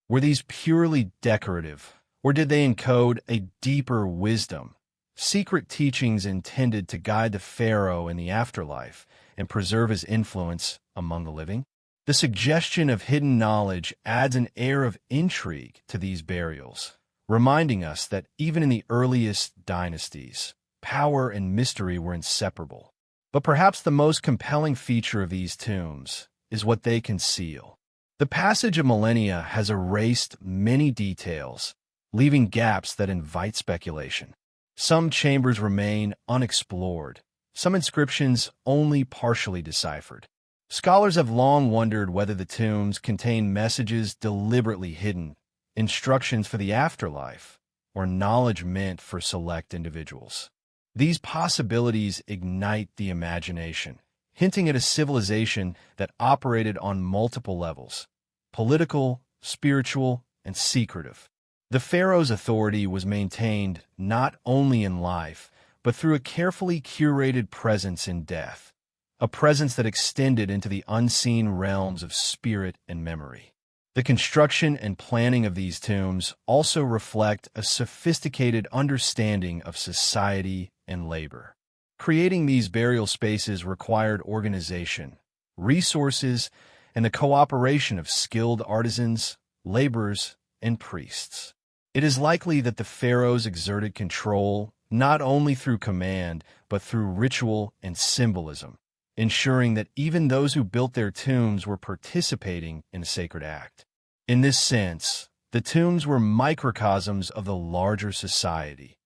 Were these purely decorative, or did they encode a deeper wisdom, secret teachings intended to guide the pharaoh in the afterlife and preserve his influence among the living? The suggestion of hidden knowledge adds an air of intrigue to these burials, reminding us that even in the earliest dynasties, power and mystery were inseparable. But perhaps the most compelling feature of these tombs is what they conceal. The passage of millennia has erased many details, leaving gaps that invite speculation. Some chambers remain unexplored, some inscriptions only partially deciphered. Scholars have long wondered whether the tombs contain messages deliberately hidden, instructions for the afterlife, or knowledge meant for select individuals. These possibilities ignite the imagination, hinting at a civilization that operated on multiple levels: political, spiritual, and secretive. The pharaoh's authority was maintained not only in life, but through a carefully curated presence in death, a presence that extended into the unseen realms of spirit and memory. The construction and planning of these tombs also reflect a sophisticated understanding of society and labor. Creating these burial spaces required organization, resources, and the cooperation of skilled artisans, laborers, and priests. It is likely that the pharaohs exerted control not only through command, but through ritual and symbolism, ensuring that even those who built their tombs were participating in a sacred act. In this sense, the tombs were microcosms of the larger society,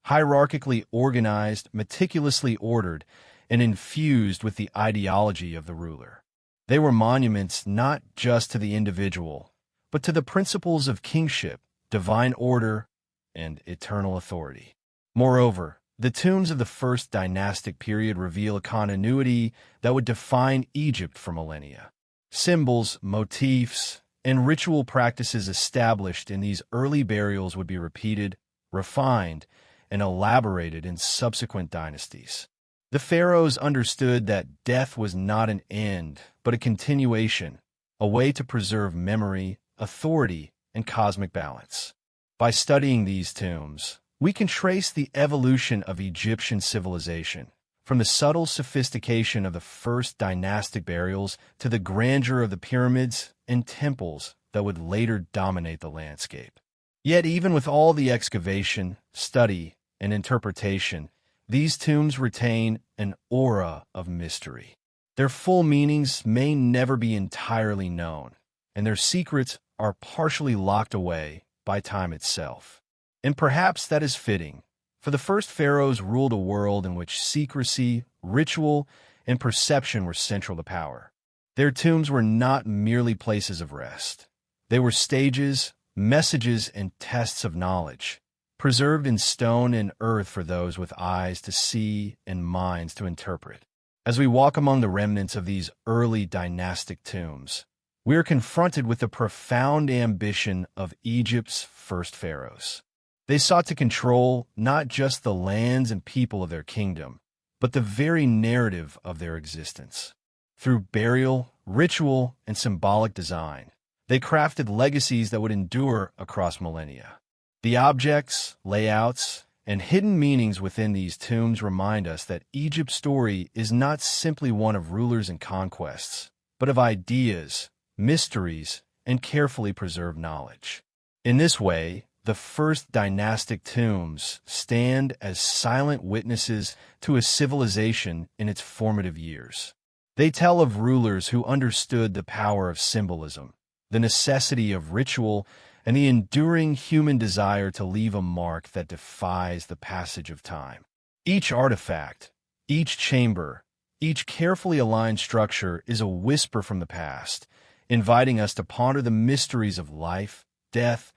hierarchically organized, meticulously ordered, and infused with the ideology of the ruler. They were monuments not just to the individual, but to the principles of kingship, divine order, and eternal authority. Moreover, the tombs of the First Dynastic Period reveal a continuity that would define Egypt for millennia. Symbols, motifs, and ritual practices established in these early burials would be repeated, refined, and elaborated in subsequent dynasties. The pharaohs understood that death was not an end, but a continuation, a way to preserve memory, authority, and cosmic balance. By studying these tombs, we can trace the evolution of Egyptian civilization, from the subtle sophistication of the first dynastic burials to the grandeur of the pyramids and temples that would later dominate the landscape. Yet even with all the excavation, study, and interpretation, these tombs retain an aura of mystery. Their full meanings may never be entirely known, and their secrets are partially locked away by time itself. And perhaps that is fitting, for the first pharaohs ruled a world in which secrecy, ritual, and perception were central to power. Their tombs were not merely places of rest. They were stages, messages, and tests of knowledge, preserved in stone and earth for those with eyes to see and minds to interpret. As we walk among the remnants of these early dynastic tombs, we are confronted with the profound ambition of Egypt's first pharaohs. They sought to control not just the lands and people of their kingdom, but the very narrative of their existence. Through burial, ritual, and symbolic design, they crafted legacies that would endure across millennia. The objects, layouts, and hidden meanings within these tombs remind us that Egypt's story is not simply one of rulers and conquests, but of ideas, mysteries, and carefully preserved knowledge. In this way, the first dynastic tombs stand as silent witnesses to a civilization in its formative years. They tell of rulers who understood the power of symbolism, the necessity of ritual, and the enduring human desire to leave a mark that defies the passage of time. Each artifact, each chamber, each carefully aligned structure is a whisper from the past, inviting us to ponder the mysteries of life, death,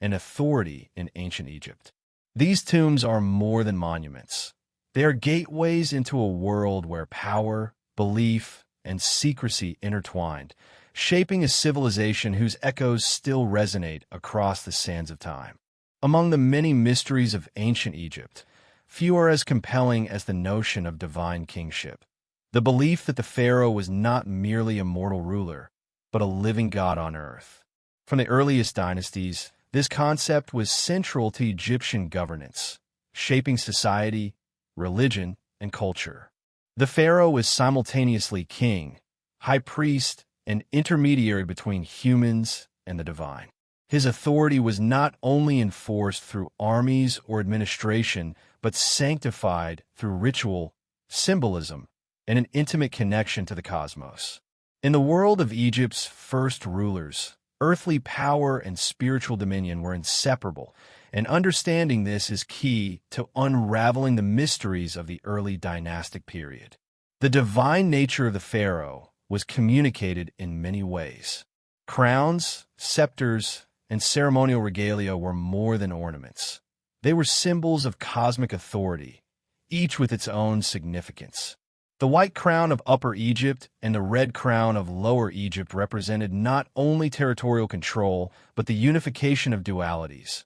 and authority in ancient Egypt. These tombs are more than monuments. They are gateways into a world where power, belief, and secrecy intertwined, shaping a civilization whose echoes still resonate across the sands of time. Among the many mysteries of ancient Egypt, few are as compelling as the notion of divine kingship, the belief that the pharaoh was not merely a mortal ruler, but a living god on earth. From the earliest dynasties, this concept was central to Egyptian governance, shaping society, religion, and culture. The pharaoh was simultaneously king, high priest, and intermediary between humans and the divine. His authority was not only enforced through armies or administration, but sanctified through ritual, symbolism, and an intimate connection to the cosmos. In the world of Egypt's first rulers, earthly power and spiritual dominion were inseparable, and understanding this is key to unraveling the mysteries of the early dynastic period. The divine nature of the pharaoh was communicated in many ways. Crowns, scepters, and ceremonial regalia were more than ornaments. They were symbols of cosmic authority, each with its own significance. The white crown of Upper Egypt and the red crown of Lower Egypt represented not only territorial control, but the unification of dualities: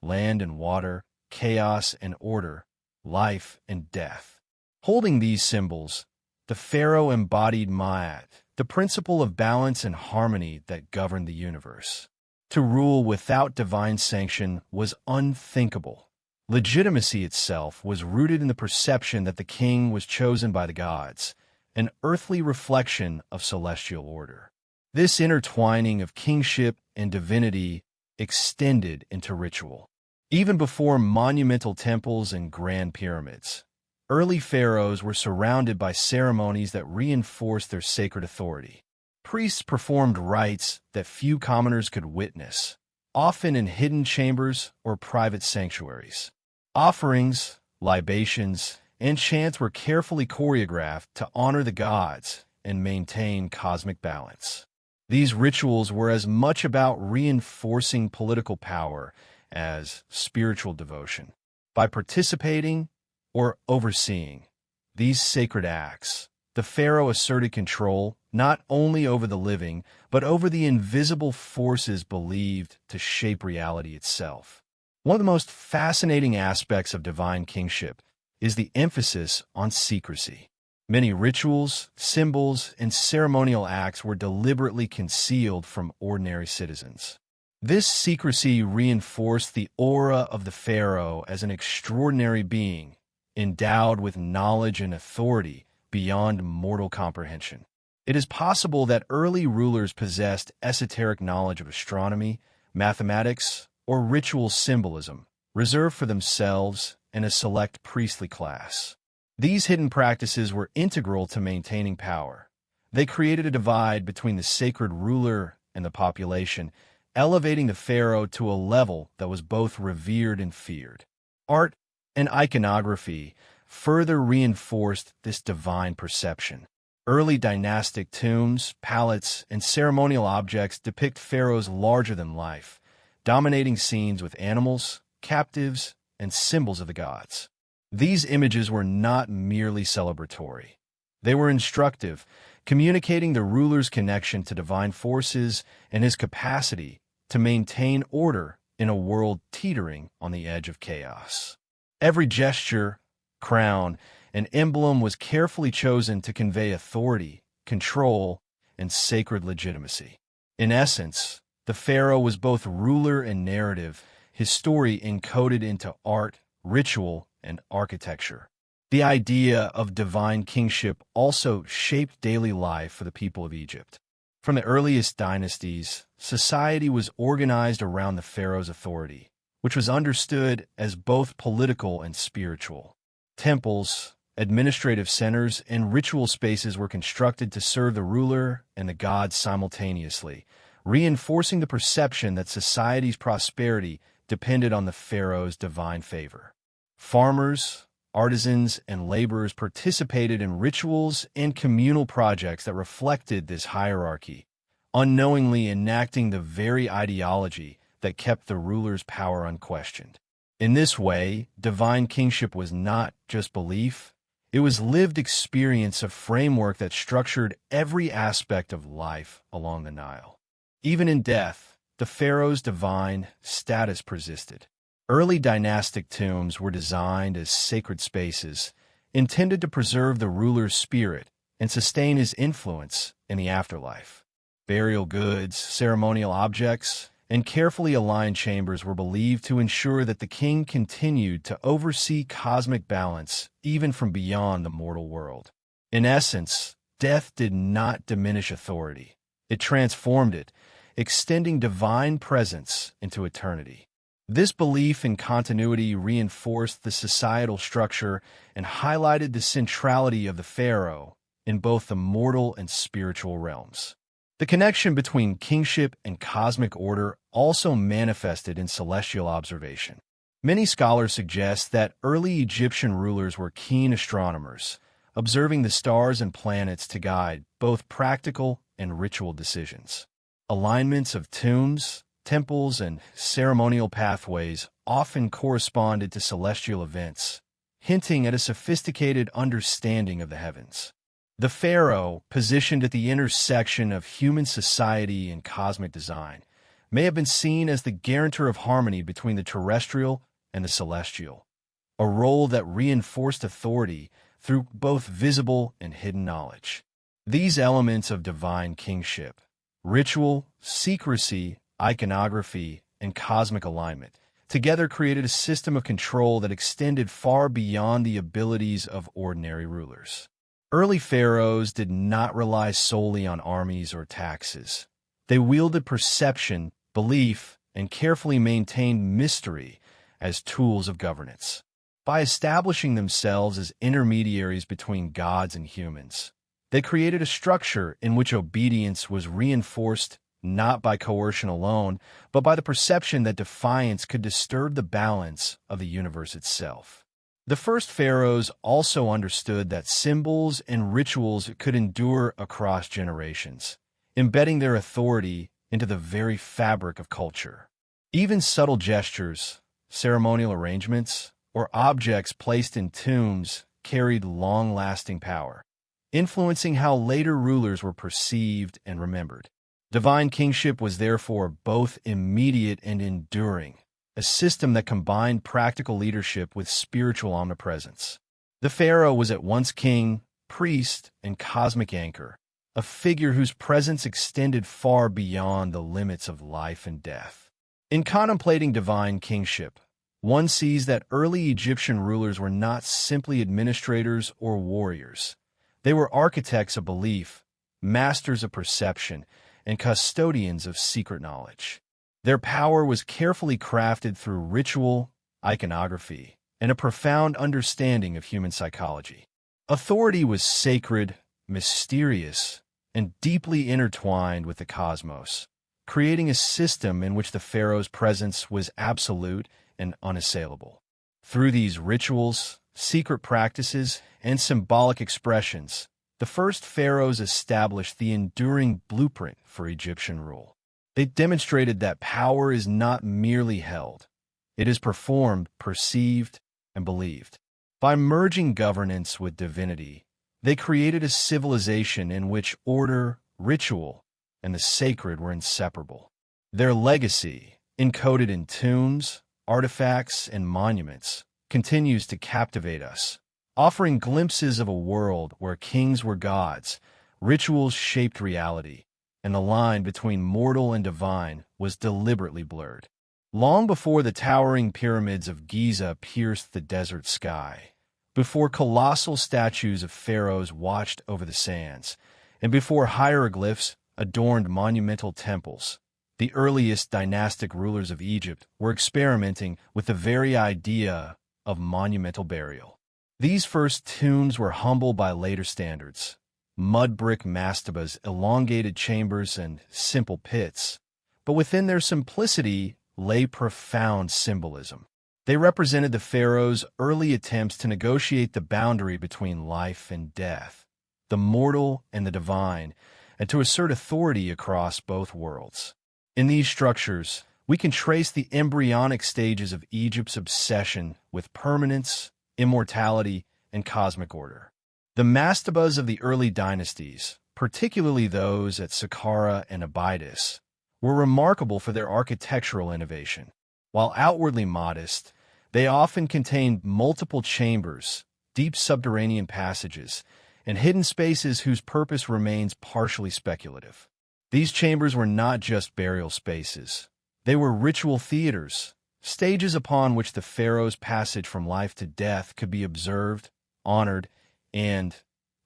land and water, chaos and order, life and death. Holding these symbols, the pharaoh embodied Ma'at, the principle of balance and harmony that governed the universe. To rule without divine sanction was unthinkable. Legitimacy itself was rooted in the perception that the king was chosen by the gods, an earthly reflection of celestial order. This intertwining of kingship and divinity extended into ritual. Even before monumental temples and grand pyramids, early pharaohs were surrounded by ceremonies that reinforced their sacred authority. Priests performed rites that few commoners could witness, often in hidden chambers or private sanctuaries. Offerings, libations, and chants were carefully choreographed to honor the gods and maintain cosmic balance. These rituals were as much about reinforcing political power as spiritual devotion. By participating or overseeing these sacred acts, the pharaoh asserted control not only over the living, but over the invisible forces believed to shape reality itself. One of the most fascinating aspects of divine kingship is the emphasis on secrecy. Many rituals, symbols, and ceremonial acts were deliberately concealed from ordinary citizens. This secrecy reinforced the aura of the pharaoh as an extraordinary being, endowed with knowledge and authority beyond mortal comprehension. It is possible that early rulers possessed esoteric knowledge of astronomy, mathematics, or ritual symbolism, reserved for themselves and a select priestly class. These hidden practices were integral to maintaining power. They created a divide between the sacred ruler and the population, elevating the pharaoh to a level that was both revered and feared. Art and iconography further reinforced this divine perception. Early dynastic tombs, palettes, and ceremonial objects depict pharaohs larger than life, dominating scenes with animals, captives, and symbols of the gods. These images were not merely celebratory. They were instructive, communicating the ruler's connection to divine forces and his capacity to maintain order in a world teetering on the edge of chaos. Every gesture, crown, and emblem was carefully chosen to convey authority, control, and sacred legitimacy. In essence, the pharaoh was both ruler and narrative, his story encoded into art, ritual, and architecture. The idea of divine kingship also shaped daily life for the people of Egypt. From the earliest dynasties, society was organized around the pharaoh's authority. which was understood as both political and spiritual. Temples, administrative centers, and ritual spaces were constructed to serve the ruler and the gods simultaneously, reinforcing the perception that society's prosperity depended on the pharaoh's divine favor. Farmers, artisans, and laborers participated in rituals and communal projects that reflected this hierarchy, unknowingly enacting the very ideology that kept the ruler's power unquestioned. In this way, divine kingship was not just belief, it was lived experience, a framework that structured every aspect of life along the Nile. Even in death, the pharaoh's divine status persisted. Early dynastic tombs were designed as sacred spaces, intended to preserve the ruler's spirit and sustain his influence in the afterlife. Burial goods, ceremonial objects, and carefully aligned chambers were believed to ensure that the king continued to oversee cosmic balance even from beyond the mortal world. In essence, death did not diminish authority. It transformed it, extending divine presence into eternity. This belief in continuity reinforced the societal structure and highlighted the centrality of the pharaoh in both the mortal and spiritual realms. The connection between kingship and cosmic order also manifested in celestial observation. Many scholars suggest that early Egyptian rulers were keen astronomers, observing the stars and planets to guide both practical and ritual decisions. Alignments of tombs, temples, and ceremonial pathways often corresponded to celestial events, hinting at a sophisticated understanding of the heavens. The pharaoh, positioned at the intersection of human society and cosmic design, may have been seen as the guarantor of harmony between the terrestrial and the celestial, a role that reinforced authority through both visible and hidden knowledge. These elements of divine kingship, ritual, secrecy, iconography, and cosmic alignment, together created a system of control that extended far beyond the abilities of ordinary rulers. Early pharaohs did not rely solely on armies or taxes. They wielded perception, belief, and carefully maintained mystery as tools of governance. By establishing themselves as intermediaries between gods and humans, they created a structure in which obedience was reinforced not by coercion alone, but by the perception that defiance could disturb the balance of the universe itself. The first pharaohs also understood that symbols and rituals could endure across generations, embedding their authority into the very fabric of culture. Even subtle gestures, ceremonial arrangements, or objects placed in tombs carried long-lasting power, influencing how later rulers were perceived and remembered. Divine kingship was therefore both immediate and enduring, a system that combined practical leadership with spiritual omnipresence. The pharaoh was at once king, priest, and cosmic anchor, a figure whose presence extended far beyond the limits of life and death. In contemplating divine kingship, one sees that early Egyptian rulers were not simply administrators or warriors. They were architects of belief, masters of perception, and custodians of secret knowledge. Their power was carefully crafted through ritual, iconography, and a profound understanding of human psychology. Authority was sacred, mysterious, and deeply intertwined with the cosmos, creating a system in which the pharaoh's presence was absolute and unassailable. Through these rituals, secret practices, and symbolic expressions, the first pharaohs established the enduring blueprint for Egyptian rule. They demonstrated that power is not merely held. It is performed, perceived, and believed. By merging governance with divinity, they created a civilization in which order, ritual, and the sacred were inseparable. Their legacy, encoded in tombs, artifacts, and monuments, continues to captivate us, offering glimpses of a world where kings were gods, rituals shaped reality, and the line between mortal and divine was deliberately blurred. Long before the towering pyramids of Giza pierced the desert sky, before colossal statues of pharaohs watched over the sands, and before hieroglyphs adorned monumental temples, The earliest dynastic rulers of Egypt were experimenting with the very idea of monumental burial. These first tombs were humble by later standards. Mud brick mastabas, elongated chambers, and simple pits. But within their simplicity lay profound symbolism. They represented the pharaoh's early attempts to negotiate the boundary between life and death, the mortal and the divine, and to assert authority across both worlds. In these structures, we can trace the embryonic stages of Egypt's obsession with permanence, immortality, and cosmic order. The mastabas of the early dynasties, particularly those at Saqqara and Abydos, were remarkable for their architectural innovation. While outwardly modest, they often contained multiple chambers, deep subterranean passages, and hidden spaces whose purpose remains partially speculative. These chambers were not just burial spaces. They were ritual theaters, stages upon which the pharaoh's passage from life to death could be observed, honored, and,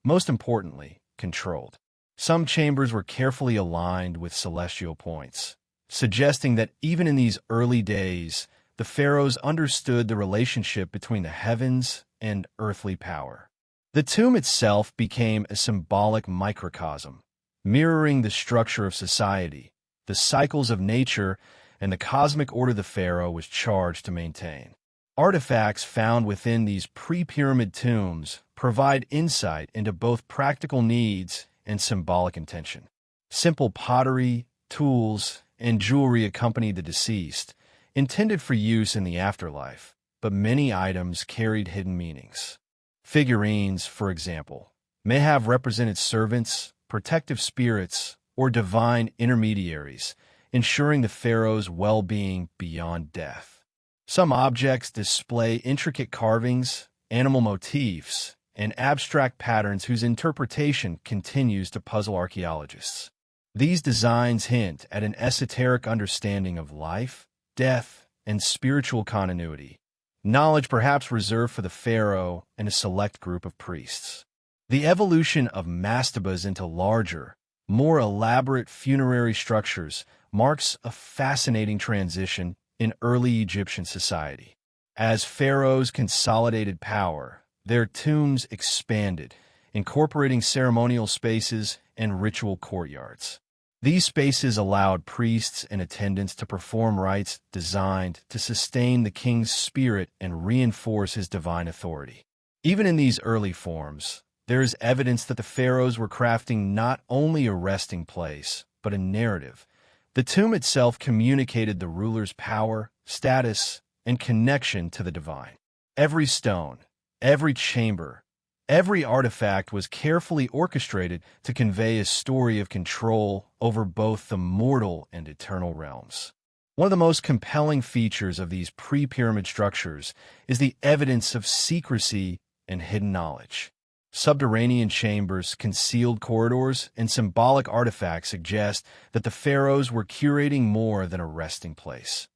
most importantly, controlled. Some chambers were carefully aligned with celestial points, suggesting that even in these early days, the pharaohs understood the relationship between the heavens and earthly power. The tomb itself became a symbolic microcosm, mirroring the structure of society, the cycles of nature, and the cosmic order the pharaoh was charged to maintain. Artifacts found within these pre-pyramid tombs provide insight into both practical needs and symbolic intention. Simple pottery, tools, and jewelry accompany the deceased, intended for use in the afterlife, but many items carried hidden meanings. Figurines, for example, may have represented servants, protective spirits, or divine intermediaries, ensuring the pharaoh's well-being beyond death. Some objects display intricate carvings, animal motifs, and abstract patterns whose interpretation continues to puzzle archaeologists. These designs hint at an esoteric understanding of life, death, and spiritual continuity, knowledge perhaps reserved for the pharaoh and a select group of priests. The evolution of mastabas into larger, more elaborate funerary structures marks a fascinating transition in early Egyptian society. As pharaohs consolidated power, their tombs expanded, incorporating ceremonial spaces and ritual courtyards. These spaces allowed priests and attendants to perform rites designed to sustain the king's spirit and reinforce his divine authority. Even in these early forms, there is evidence that the pharaohs were crafting not only a resting place, but a narrative. The tomb itself communicated the ruler's power, status, and connection to the divine. Every stone, every chamber, every artifact was carefully orchestrated to convey a story of control over both the mortal and eternal realms. One of the most compelling features of these pre-pyramid structures is the evidence of secrecy and hidden knowledge. Subterranean chambers, concealed corridors, and symbolic artifacts suggest that the pharaohs were curating more than a resting place.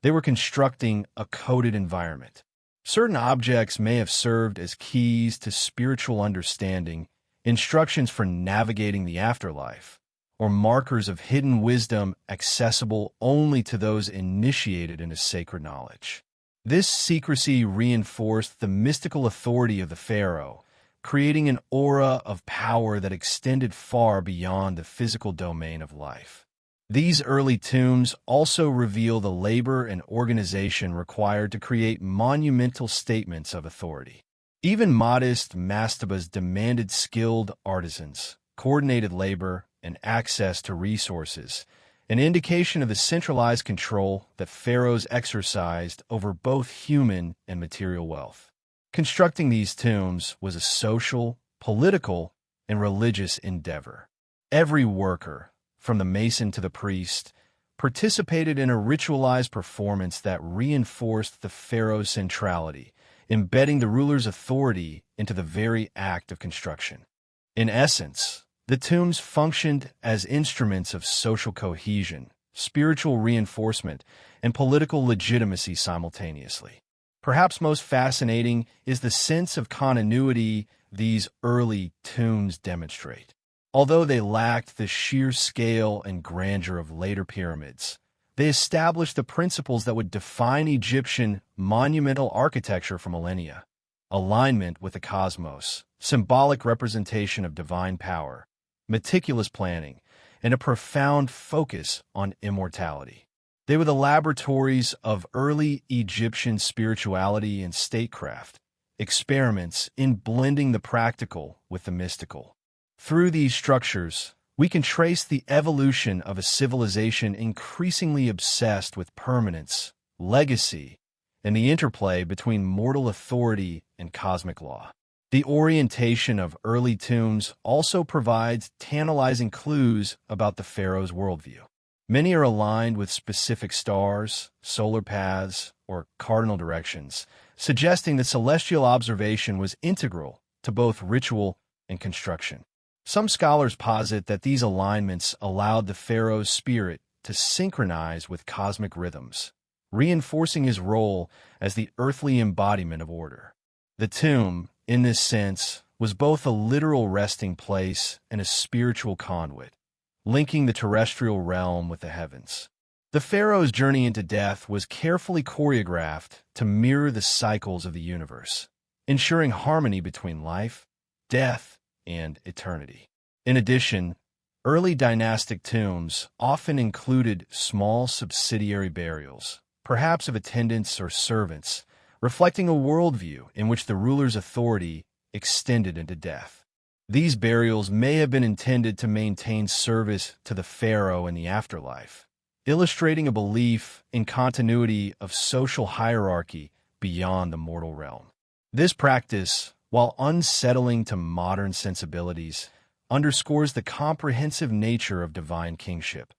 They were constructing a coded environment. Certain objects may have served as keys to spiritual understanding, instructions for navigating the afterlife, or markers of hidden wisdom accessible only to those initiated into sacred knowledge. This secrecy reinforced the mystical authority of the pharaoh, creating an aura of power that extended far beyond the physical domain of life. These early tombs also reveal the labor and organization required to create monumental statements of authority. Even modest mastabas demanded skilled artisans, coordinated labor, and access to resources, an indication of the centralized control that pharaohs exercised over both human and material wealth. Constructing these tombs was a social, political, and religious endeavor. Every worker, from the mason to the priest, participated in a ritualized performance that reinforced the pharaoh's centrality, embedding the ruler's authority into the very act of construction. In essence, the tombs functioned as instruments of social cohesion, spiritual reinforcement, and political legitimacy simultaneously. Perhaps most fascinating is the sense of continuity these early tombs demonstrate. Although they lacked the sheer scale and grandeur of later pyramids, they established the principles that would define Egyptian monumental architecture for millennia: alignment with the cosmos, symbolic representation of divine power, meticulous planning, and a profound focus on immortality. They were the laboratories of early Egyptian spirituality and statecraft, experiments in blending the practical with the mystical. Through these structures, we can trace the evolution of a civilization increasingly obsessed with permanence, legacy, and the interplay between mortal authority and cosmic law. The orientation of early tombs also provides tantalizing clues about the pharaoh's worldview. Many are aligned with specific stars, solar paths, or cardinal directions, suggesting that celestial observation was integral to both ritual and construction. Some scholars posit that these alignments allowed the pharaoh's spirit to synchronize with cosmic rhythms, reinforcing his role as the earthly embodiment of order. The tomb, in this sense, was both a literal resting place and a spiritual conduit, linking the terrestrial realm with the heavens. The pharaoh's journey into death was carefully choreographed to mirror the cycles of the universe, ensuring harmony between life, death, and eternity. In addition, early dynastic tombs often included small subsidiary burials, perhaps of attendants or servants, reflecting a worldview in which the ruler's authority extended into death. These burials may have been intended to maintain service to the pharaoh in the afterlife, illustrating a belief in continuity of social hierarchy beyond the mortal realm. This practice, while unsettling to modern sensibilities, underscores the comprehensive nature of divine kingship.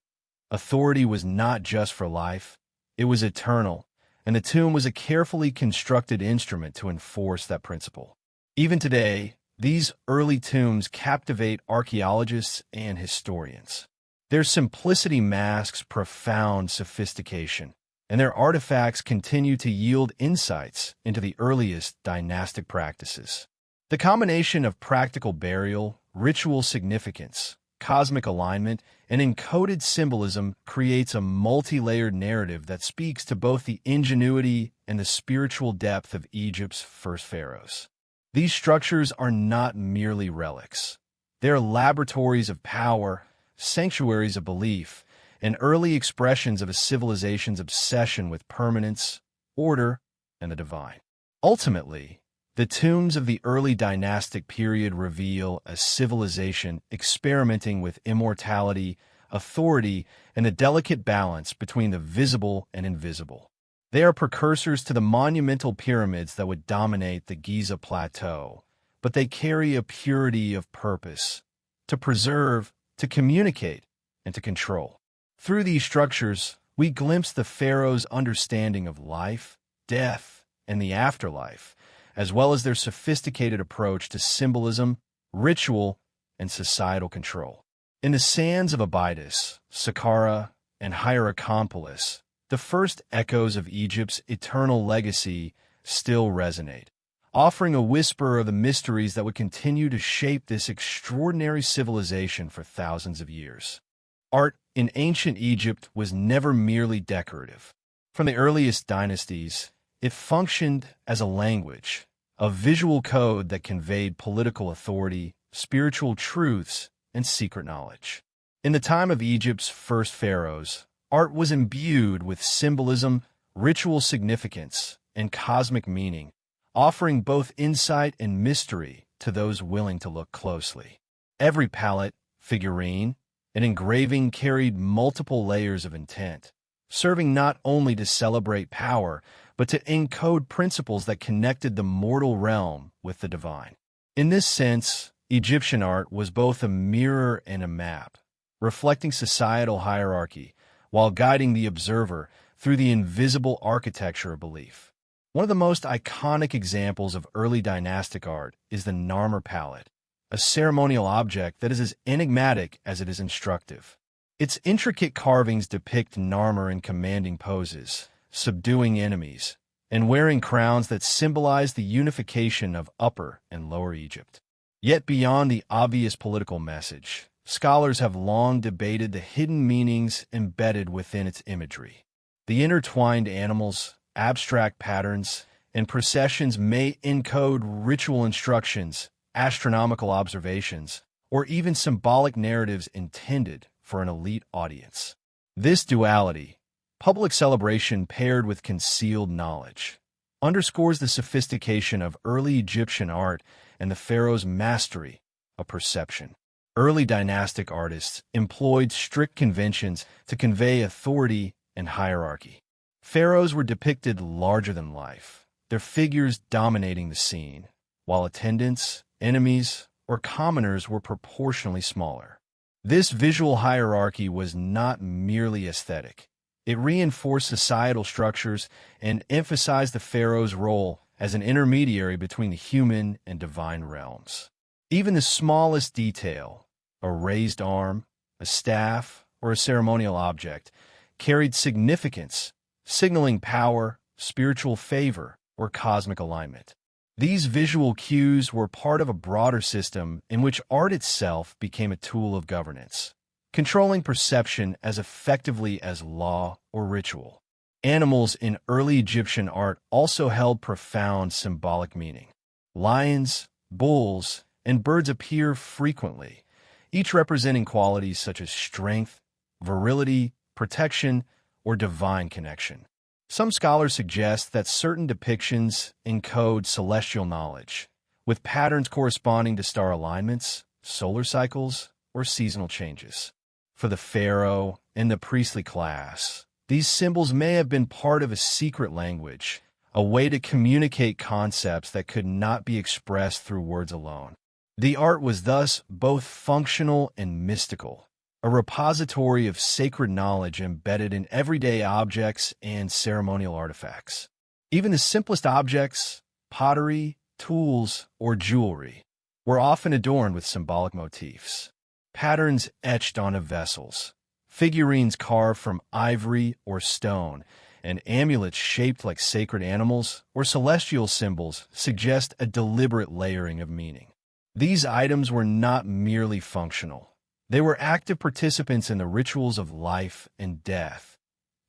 Authority was not just for life, it was eternal, and the tomb was a carefully constructed instrument to enforce that principle. Even today, these early tombs captivate archaeologists and historians. Their simplicity masks profound sophistication, and their artifacts continue to yield insights into the earliest dynastic practices. The combination of practical burial, ritual significance, cosmic alignment, and encoded symbolism creates a multi-layered narrative that speaks to both the ingenuity and the spiritual depth of Egypt's first pharaohs. These structures are not merely relics. They are laboratories of power, sanctuaries of belief, and early expressions of a civilization's obsession with permanence, order, and the divine. Ultimately, the tombs of the early dynastic period reveal a civilization experimenting with immortality, authority, and the delicate balance between the visible and invisible. They are precursors to the monumental pyramids that would dominate the Giza Plateau, but they carry a purity of purpose: to preserve, to communicate, and to control. Through these structures, we glimpse the pharaoh's understanding of life, death, and the afterlife, as well as their sophisticated approach to symbolism, ritual, and societal control. In the sands of Abydos, Saqqara, and Hierakonpolis, the first echoes of Egypt's eternal legacy still resonate, offering a whisper of the mysteries that would continue to shape this extraordinary civilization for thousands of years. Art in ancient Egypt was never merely decorative. From the earliest dynasties, it functioned as a language, a visual code that conveyed political authority, spiritual truths, and secret knowledge. In the time of Egypt's first pharaohs, art was imbued with symbolism, ritual significance, and cosmic meaning, offering both insight and mystery to those willing to look closely. Every palette, figurine, and engraving carried multiple layers of intent, serving not only to celebrate power, but to encode principles that connected the mortal realm with the divine. In this sense, Egyptian art was both a mirror and a map, reflecting societal hierarchy while guiding the observer through the invisible architecture of belief. One of the most iconic examples of early dynastic art is the Narmer palette, a ceremonial object that is as enigmatic as it is instructive. Its intricate carvings depict Narmer in commanding poses, subduing enemies, and wearing crowns that symbolize the unification of Upper and Lower Egypt. Yet beyond the obvious political message, scholars have long debated the hidden meanings embedded within its imagery. The intertwined animals, abstract patterns, and processions may encode ritual instructions, astronomical observations, or even symbolic narratives intended for an elite audience. This duality, public celebration paired with concealed knowledge, underscores the sophistication of early Egyptian art and the pharaoh's mastery of perception. Early dynastic artists employed strict conventions to convey authority and hierarchy. Pharaohs were depicted larger than life, their figures dominating the scene, while attendants, enemies, or commoners were proportionally smaller. This visual hierarchy was not merely aesthetic. It reinforced societal structures and emphasized the pharaoh's role as an intermediary between the human and divine realms. Even the smallest detail, a raised arm, a staff, or a ceremonial object, carried significance, signaling power, spiritual favor, or cosmic alignment. These visual cues were part of a broader system in which art itself became a tool of governance, controlling perception as effectively as law or ritual. Animals in early Egyptian art also held profound symbolic meaning. Lions, bulls, and birds appear frequently, each representing qualities such as strength, virility, protection, or divine connection. Some scholars suggest that certain depictions encode celestial knowledge, with patterns corresponding to star alignments, solar cycles, or seasonal changes. For the pharaoh and the priestly class, these symbols may have been part of a secret language, a way to communicate concepts that could not be expressed through words alone. The art was thus both functional and mystical, a repository of sacred knowledge embedded in everyday objects and ceremonial artifacts. Even the simplest objects, pottery, tools, or jewelry, were often adorned with symbolic motifs. Patterns etched onto vessels, figurines carved from ivory or stone, and amulets shaped like sacred animals or celestial symbols suggest a deliberate layering of meaning. These items were not merely functional. They were active participants in the rituals of life and death,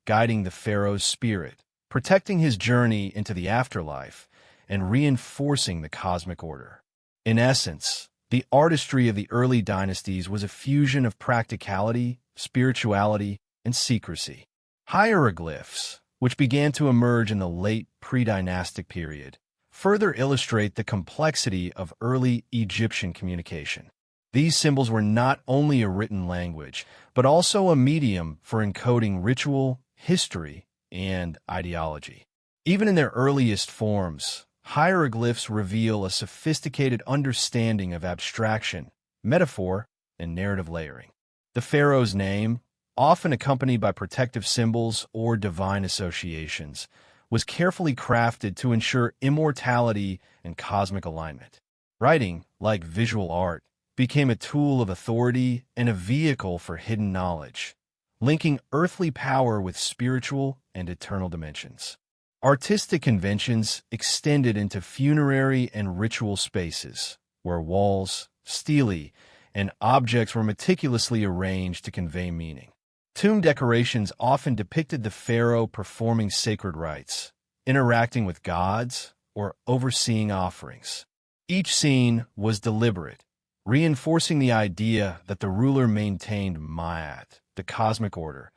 guiding the pharaoh's spirit, protecting his journey into the afterlife, and reinforcing the cosmic order. In essence, the artistry of the early dynasties was a fusion of practicality, spirituality, and secrecy. Hieroglyphs, which began to emerge in the late pre-dynastic period, further illustrate the complexity of early Egyptian communication. These symbols were not only a written language, but also a medium for encoding ritual, history, and ideology. Even in their earliest forms, hieroglyphs reveal a sophisticated understanding of abstraction, metaphor, and narrative layering. The pharaoh's name, often accompanied by protective symbols or divine associations, was carefully crafted to ensure immortality and cosmic alignment. Writing, like visual art, became a tool of authority and a vehicle for hidden knowledge, linking earthly power with spiritual and eternal dimensions. Artistic conventions extended into funerary and ritual spaces, where walls, stelae, and objects were meticulously arranged to convey meaning. Tomb decorations often depicted the pharaoh performing sacred rites, interacting with gods, or overseeing offerings. Each scene was deliberate, reinforcing the idea that the ruler maintained Ma'at, the cosmic order,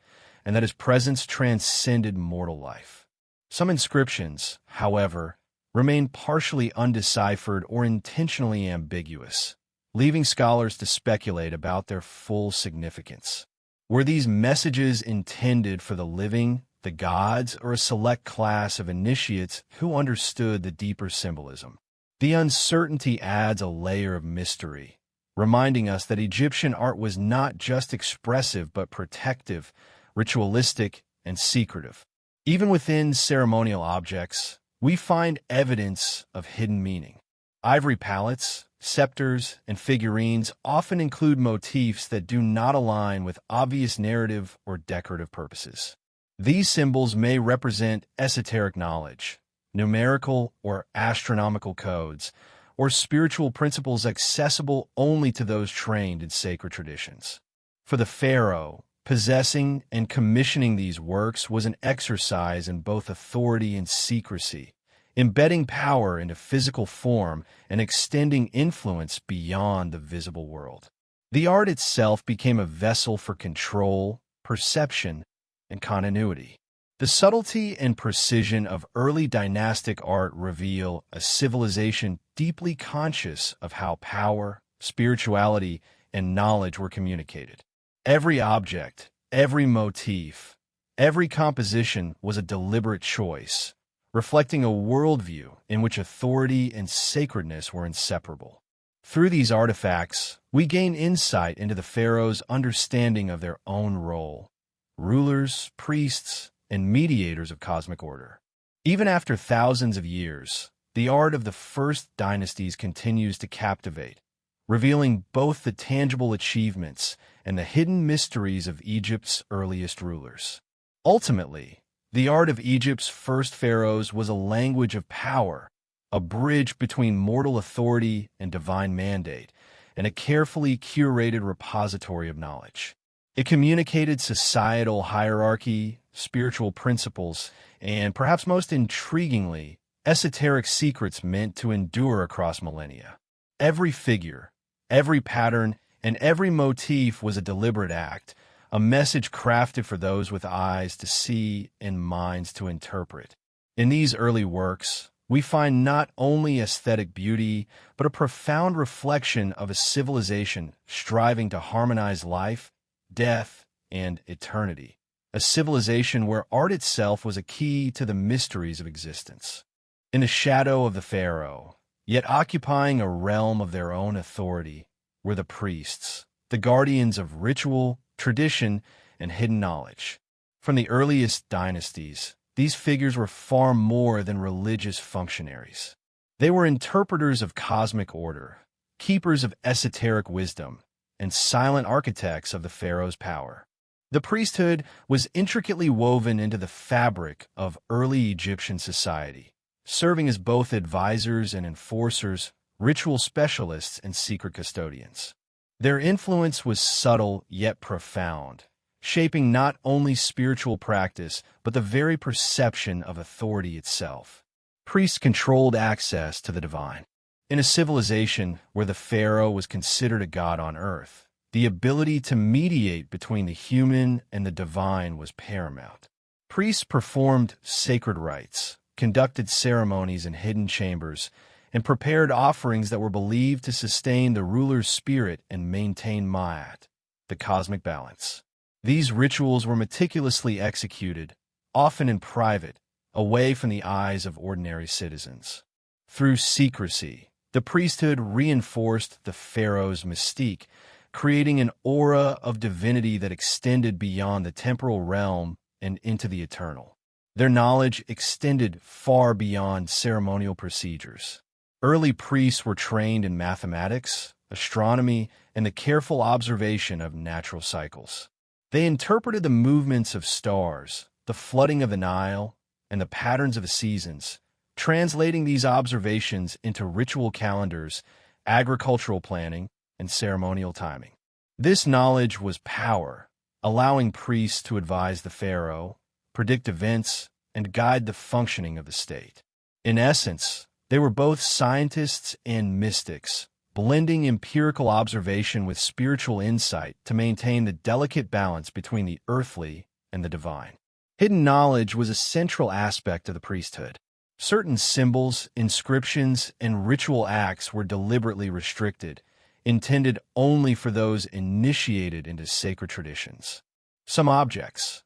and that his presence transcended mortal life. Some inscriptions, however, remain partially undeciphered or intentionally ambiguous, leaving scholars to speculate about their full significance. Were these messages intended for the living, the gods, or a select class of initiates who understood the deeper symbolism? The uncertainty adds a layer of mystery, reminding us that Egyptian art was not just expressive but protective, ritualistic, and secretive. Even within ceremonial objects, we find evidence of hidden meaning. Ivory palettes, scepters, and figurines often include motifs that do not align with obvious narrative or decorative purposes. These symbols may represent esoteric knowledge, numerical or astronomical codes, or spiritual principles accessible only to those trained in sacred traditions. For the pharaoh, possessing and commissioning these works was an exercise in both authority and secrecy, embedding power into physical form and extending influence beyond the visible world. The art itself became a vessel for control, perception, and continuity. The subtlety and precision of early dynastic art reveal a civilization deeply conscious of how power, spirituality, and knowledge were communicated. Every object, every motif, every composition was a deliberate choice, reflecting a worldview in which authority and sacredness were inseparable. Through these artifacts, we gain insight into the pharaoh's understanding of their own role, rulers, priests, and mediators of cosmic order. Even after thousands of years, the art of the first dynasties continues to captivate, revealing both the tangible achievements and the hidden mysteries of Egypt's earliest rulers. Ultimately, the art of Egypt's first pharaohs was a language of power, a bridge between mortal authority and divine mandate, and a carefully curated repository of knowledge. It communicated societal hierarchy, spiritual principles, and, perhaps most intriguingly, esoteric secrets meant to endure across millennia. Every figure, every pattern, and every motif was a deliberate act, a message crafted for those with eyes to see and minds to interpret. In these early works, we find not only aesthetic beauty, but a profound reflection of a civilization striving to harmonize life, death, and eternity. A civilization where art itself was a key to the mysteries of existence. In the shadow of the pharaoh, yet occupying a realm of their own authority, were the priests, the guardians of ritual, tradition, and hidden knowledge. From the earliest dynasties, these figures were far more than religious functionaries. They were interpreters of cosmic order, keepers of esoteric wisdom, and silent architects of the pharaoh's power. The priesthood was intricately woven into the fabric of early Egyptian society, serving as both advisors and enforcers, ritual specialists, and secret custodians. Their influence was subtle yet profound, shaping not only spiritual practice but the very perception of authority itself. Priests controlled access to the divine. In a civilization where the pharaoh was considered a god on earth, the ability to mediate between the human and the divine was paramount. Priests performed sacred rites, conducted ceremonies in hidden chambers, and prepared offerings that were believed to sustain the ruler's spirit and maintain Ma'at, the cosmic balance. These rituals were meticulously executed, often in private, away from the eyes of ordinary citizens. Through secrecy, the priesthood reinforced the pharaoh's mystique, creating an aura of divinity that extended beyond the temporal realm and into the eternal. Their knowledge extended far beyond ceremonial procedures. Early priests were trained in mathematics, astronomy, and the careful observation of natural cycles. They interpreted the movements of stars, the flooding of the Nile, and the patterns of the seasons, translating these observations into ritual calendars, agricultural planning, and ceremonial timing. This knowledge was power, allowing priests to advise the pharaoh, predict events, and guide the functioning of the state. In essence, they were both scientists and mystics, blending empirical observation with spiritual insight to maintain the delicate balance between the earthly and the divine. Hidden knowledge was a central aspect of the priesthood. Certain symbols, inscriptions, and ritual acts were deliberately restricted, intended only for those initiated into sacred traditions. Some objects,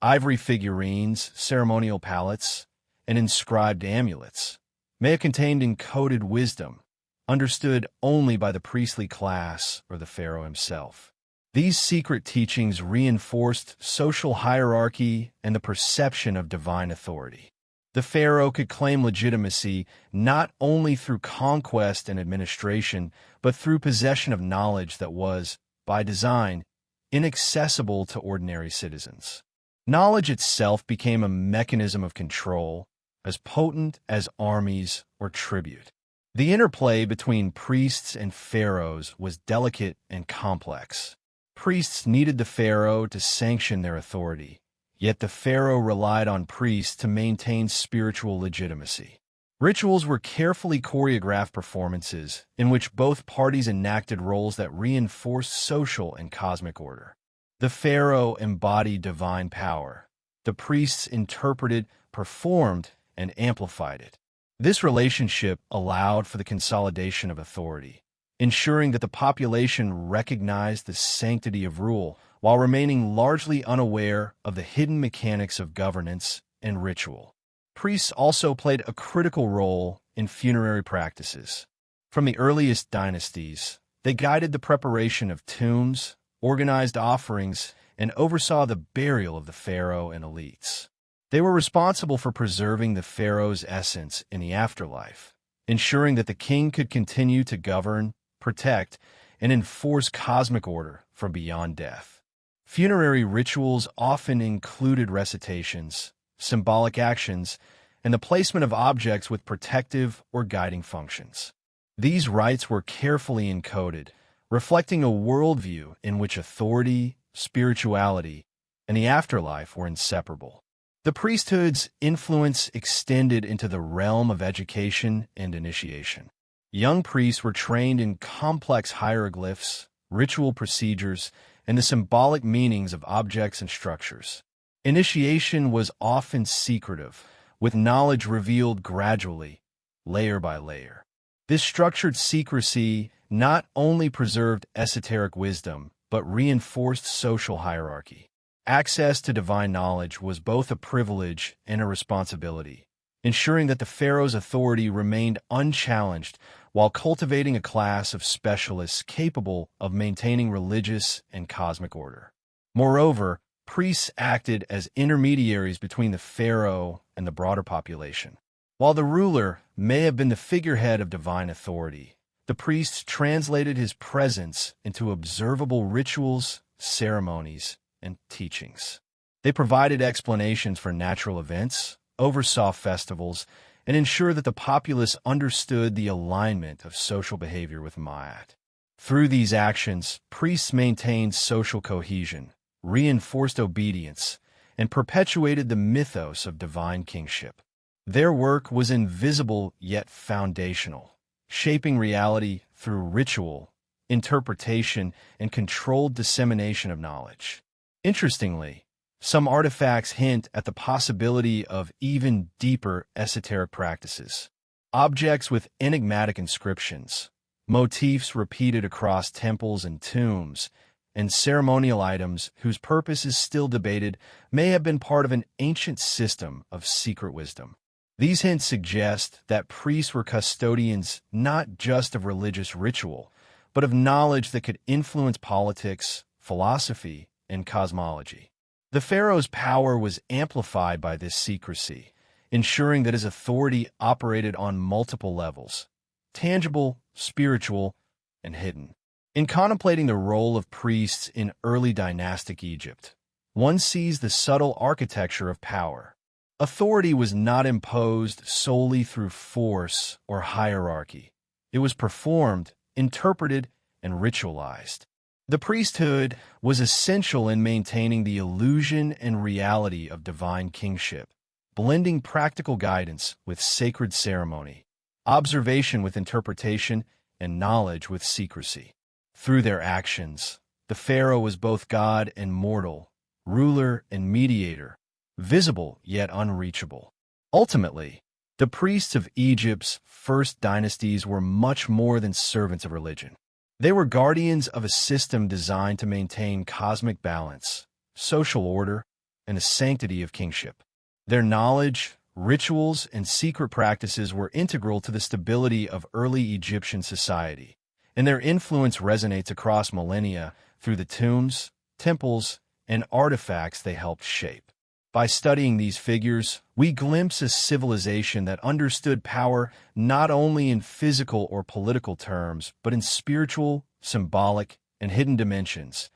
ivory figurines, ceremonial palettes, and inscribed amulets, may have contained encoded wisdom, understood only by the priestly class or the pharaoh himself. These secret teachings reinforced social hierarchy and the perception of divine authority. The pharaoh could claim legitimacy not only through conquest and administration, but through possession of knowledge that was, by design, inaccessible to ordinary citizens. Knowledge itself became a mechanism of control, as potent as armies or tribute. The interplay between priests and pharaohs was delicate and complex. Priests needed the pharaoh to sanction their authority, yet the pharaoh relied on priests to maintain spiritual legitimacy. Rituals were carefully choreographed performances in which both parties enacted roles that reinforced social and cosmic order. The pharaoh embodied divine power. The priests interpreted, performed, and amplified it. This relationship allowed for the consolidation of authority, ensuring that the population recognized the sanctity of rule while remaining largely unaware of the hidden mechanics of governance and ritual. Priests also played a critical role in funerary practices. From the earliest dynasties, they guided the preparation of tombs, organized offerings, and oversaw the burial of the pharaoh and elites. They were responsible for preserving the pharaoh's essence in the afterlife, ensuring that the king could continue to govern, protect, and enforce cosmic order from beyond death. Funerary rituals often included recitations, symbolic actions, and the placement of objects with protective or guiding functions. These rites were carefully encoded, reflecting a worldview in which authority, spirituality, and the afterlife were inseparable. The priesthood's influence extended into the realm of education and initiation. Young priests were trained in complex hieroglyphs, ritual procedures, and the symbolic meanings of objects and structures. Initiation was often secretive, with knowledge revealed gradually, layer by layer. This structured secrecy not only preserved esoteric wisdom, but reinforced social hierarchy. Access to divine knowledge was both a privilege and a responsibility, ensuring that the pharaoh's authority remained unchallenged while cultivating a class of specialists capable of maintaining religious and cosmic order. Moreover, priests acted as intermediaries between the pharaoh and the broader population. While the ruler may have been the figurehead of divine authority, the priests translated his presence into observable rituals, ceremonies, and teachings. They provided explanations for natural events, oversaw festivals, and ensured that the populace understood the alignment of social behavior with Ma'at. Through these actions, priests maintained social cohesion, reinforced obedience, and perpetuated the mythos of divine kingship. Their work was invisible yet foundational, shaping reality through ritual, interpretation, and controlled dissemination of knowledge. Interestingly, some artifacts hint at the possibility of even deeper esoteric practices. Objects with enigmatic inscriptions, motifs repeated across temples and tombs, and ceremonial items whose purpose is still debated may have been part of an ancient system of secret wisdom. These hints suggest that priests were custodians not just of religious ritual, but of knowledge that could influence politics, philosophy, and cosmology. The pharaoh's power was amplified by this secrecy, ensuring that his authority operated on multiple levels: tangible, spiritual, and hidden. In contemplating the role of priests in early dynastic Egypt, one sees the subtle architecture of power. Authority was not imposed solely through force or hierarchy. It was performed, interpreted, and ritualized. The priesthood was essential in maintaining the illusion and reality of divine kingship, blending practical guidance with sacred ceremony, observation with interpretation, and knowledge with secrecy. Through their actions, the pharaoh was both god and mortal, ruler and mediator, visible yet unreachable. Ultimately, the priests of Egypt's first dynasties were much more than servants of religion. They were guardians of a system designed to maintain cosmic balance, social order, and the sanctity of kingship. Their knowledge, rituals, and secret practices were integral to the stability of early Egyptian society, and their influence resonates across millennia through the tombs, temples, and artifacts they helped shape. By studying these figures, we glimpse a civilization that understood power not only in physical or political terms, but in spiritual, symbolic, and hidden dimensions,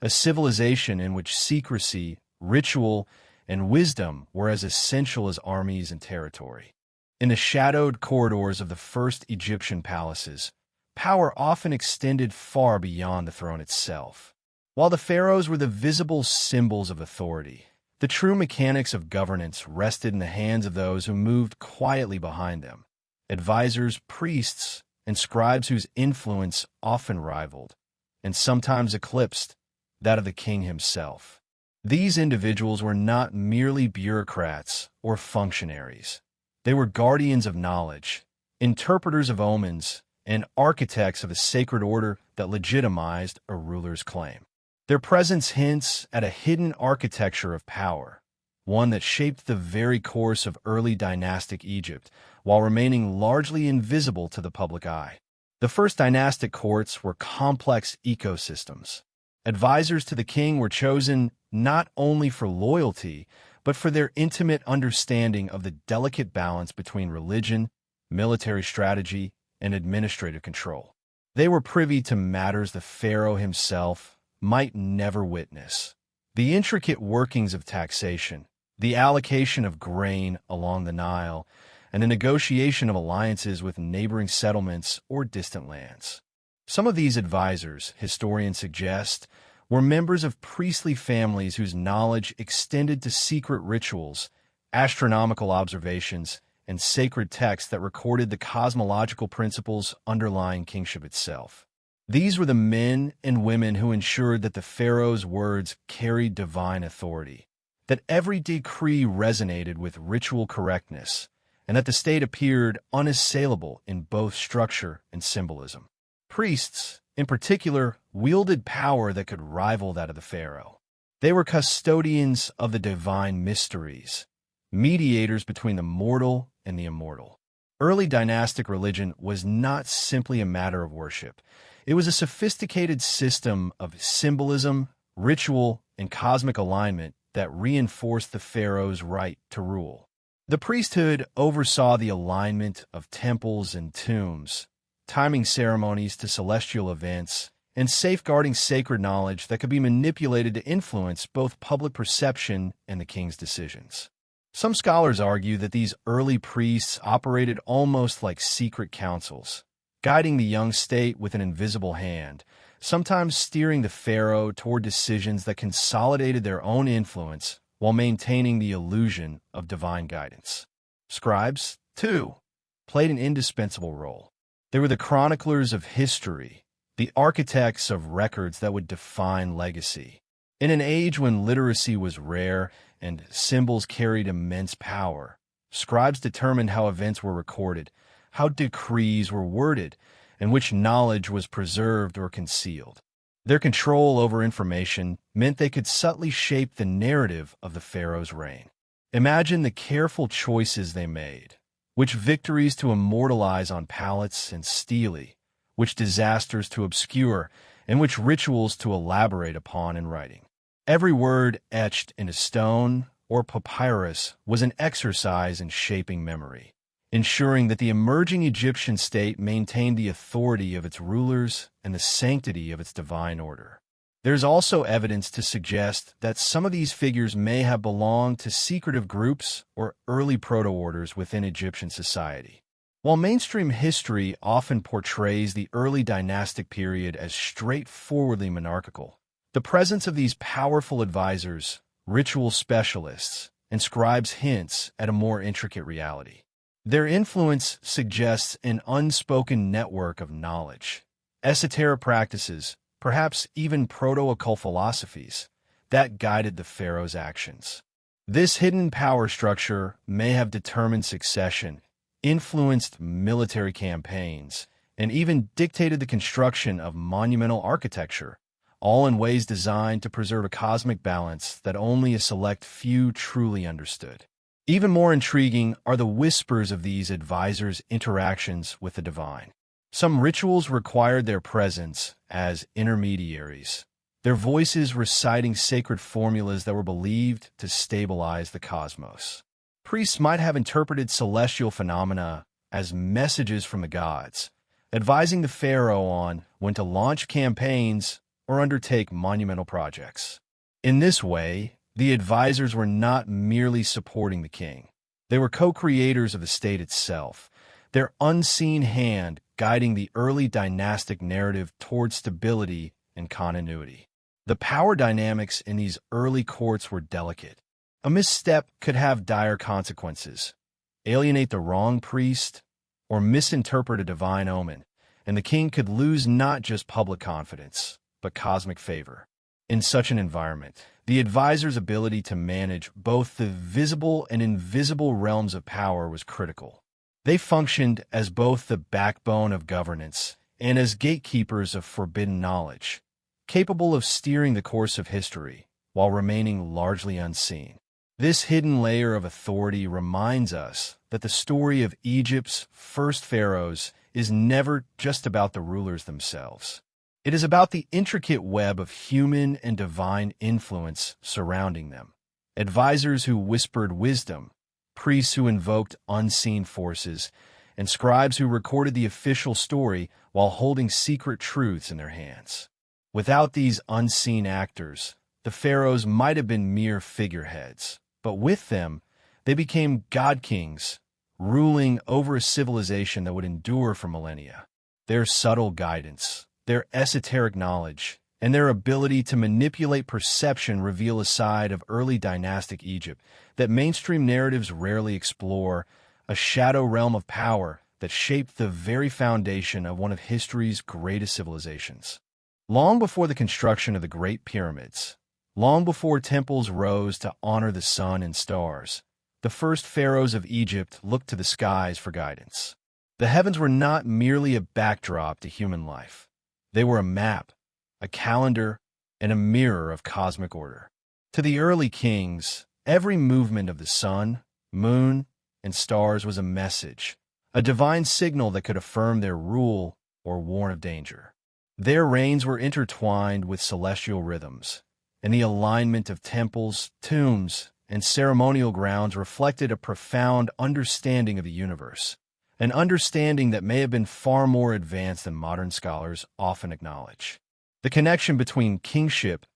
a civilization in which secrecy, ritual, and wisdom were as essential as armies and territory. In the shadowed corridors of the first Egyptian palaces, power often extended far beyond the throne itself. While the pharaohs were the visible symbols of authority, the true mechanics of governance rested in the hands of those who moved quietly behind them: advisors, priests, and scribes whose influence often rivaled, and sometimes eclipsed, that of the king himself. These individuals were not merely bureaucrats or functionaries. They were guardians of knowledge, interpreters of omens, and architects of a sacred order that legitimized a ruler's claim. Their presence hints at a hidden architecture of power, one that shaped the very course of early dynastic Egypt while remaining largely invisible to the public eye. The first dynastic courts were complex ecosystems. Advisors to the king were chosen not only for loyalty, but for their intimate understanding of the delicate balance between religion, military strategy, and administrative control. They were privy to matters the pharaoh himself might never witness: the intricate workings of taxation, the allocation of grain along the Nile, and the negotiation of alliances with neighboring settlements or distant lands. Some of these advisors, historians suggest, were members of priestly families whose knowledge extended to secret rituals, astronomical observations, and sacred texts that recorded the cosmological principles underlying kingship itself. These were the men and women who ensured that the pharaoh's words carried divine authority, that every decree resonated with ritual correctness, and that the state appeared unassailable in both structure and symbolism. Priests, in particular, wielded power that could rival that of the pharaoh. They were custodians of the divine mysteries, mediators between the mortal and the immortal. Early dynastic religion was not simply a matter of worship. It was a sophisticated system of symbolism, ritual, and cosmic alignment that reinforced the pharaoh's right to rule. The priesthood oversaw the alignment of temples and tombs, timing ceremonies to celestial events, and safeguarding sacred knowledge that could be manipulated to influence both public perception and the king's decisions. Some scholars argue that these early priests operated almost like secret councils, guiding the young state with an invisible hand, sometimes steering the pharaoh toward decisions that consolidated their own influence while maintaining the illusion of divine guidance. Scribes, too, played an indispensable role. They were the chroniclers of history, the architects of records that would define legacy. In an age when literacy was rare and symbols carried immense power, scribes determined how events were recorded, how decrees were worded, and which knowledge was preserved or concealed. Their control over information meant they could subtly shape the narrative of the pharaoh's reign. Imagine the careful choices they made: which victories to immortalize on palettes and stelae, which disasters to obscure, and which rituals to elaborate upon in writing. Every word etched into stone or papyrus was an exercise in shaping memory, ensuring that the emerging Egyptian state maintained the authority of its rulers and the sanctity of its divine order. There's also evidence to suggest that some of these figures may have belonged to secretive groups or early proto-orders within Egyptian society. While mainstream history often portrays the early dynastic period as straightforwardly monarchical, the presence of these powerful advisors, ritual specialists, and scribes hints at a more intricate reality. Their influence suggests an unspoken network of knowledge, esoteric practices, perhaps even proto-occult philosophies, that guided the pharaoh's actions. This hidden power structure may have determined succession, influenced military campaigns, and even dictated the construction of monumental architecture, all in ways designed to preserve a cosmic balance that only a select few truly understood. Even more intriguing are the whispers of these advisors' interactions with the divine. Some rituals required their presence as intermediaries, their voices reciting sacred formulas that were believed to stabilize the cosmos. Priests might have interpreted celestial phenomena as messages from the gods, advising the pharaoh on when to launch campaigns or undertake monumental projects. In this way, the advisors were not merely supporting the king. They were co-creators of the state itself, their unseen hand guiding the early dynastic narrative toward stability and continuity. The power dynamics in these early courts were delicate. A misstep could have dire consequences, alienate the wrong priest, or misinterpret a divine omen, and the king could lose not just public confidence, but cosmic favor. In such an environment, the advisor's ability to manage both the visible and invisible realms of power was critical. They functioned as both the backbone of governance and as gatekeepers of forbidden knowledge, capable of steering the course of history while remaining largely unseen. This hidden layer of authority reminds us that the story of Egypt's first pharaohs is never just about the rulers themselves. It is about the intricate web of human and divine influence surrounding them. Advisors who whispered wisdom, priests who invoked unseen forces, and scribes who recorded the official story while holding secret truths in their hands. Without these unseen actors, the pharaohs might have been mere figureheads, but with them, they became god-kings, ruling over a civilization that would endure for millennia. Their subtle guidance, their esoteric knowledge, and their ability to manipulate perception reveal a side of early dynastic Egypt that mainstream narratives rarely explore, a shadow realm of power that shaped the very foundation of one of history's greatest civilizations. Long before the construction of the Great Pyramids, long before temples rose to honor the sun and stars, the first pharaohs of Egypt looked to the skies for guidance. The heavens were not merely a backdrop to human life. They were a map, a calendar, and a mirror of cosmic order. To the early kings, every movement of the sun, moon, and stars was a message, a divine signal that could affirm their rule or warn of danger. Their reigns were intertwined with celestial rhythms, and the alignment of temples, tombs, and ceremonial grounds reflected a profound understanding of the universe, an understanding that may have been far more advanced than modern scholars often acknowledge. The connection between kingship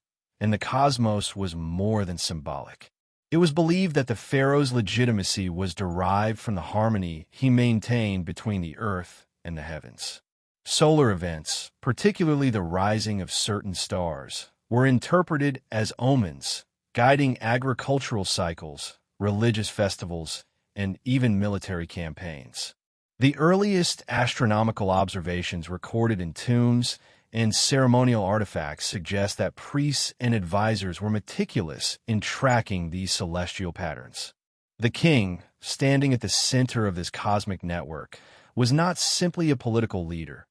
and the cosmos was more than symbolic. It was believed that the pharaoh's legitimacy was derived from the harmony he maintained between the earth and the heavens. Solar events, particularly the rising of certain stars, were interpreted as omens, guiding agricultural cycles, religious festivals, and even military campaigns. The earliest astronomical observations recorded in tombs and ceremonial artifacts suggest that priests and advisors were meticulous in tracking these celestial patterns. The king, standing at the center of this cosmic network, was not simply a political leader.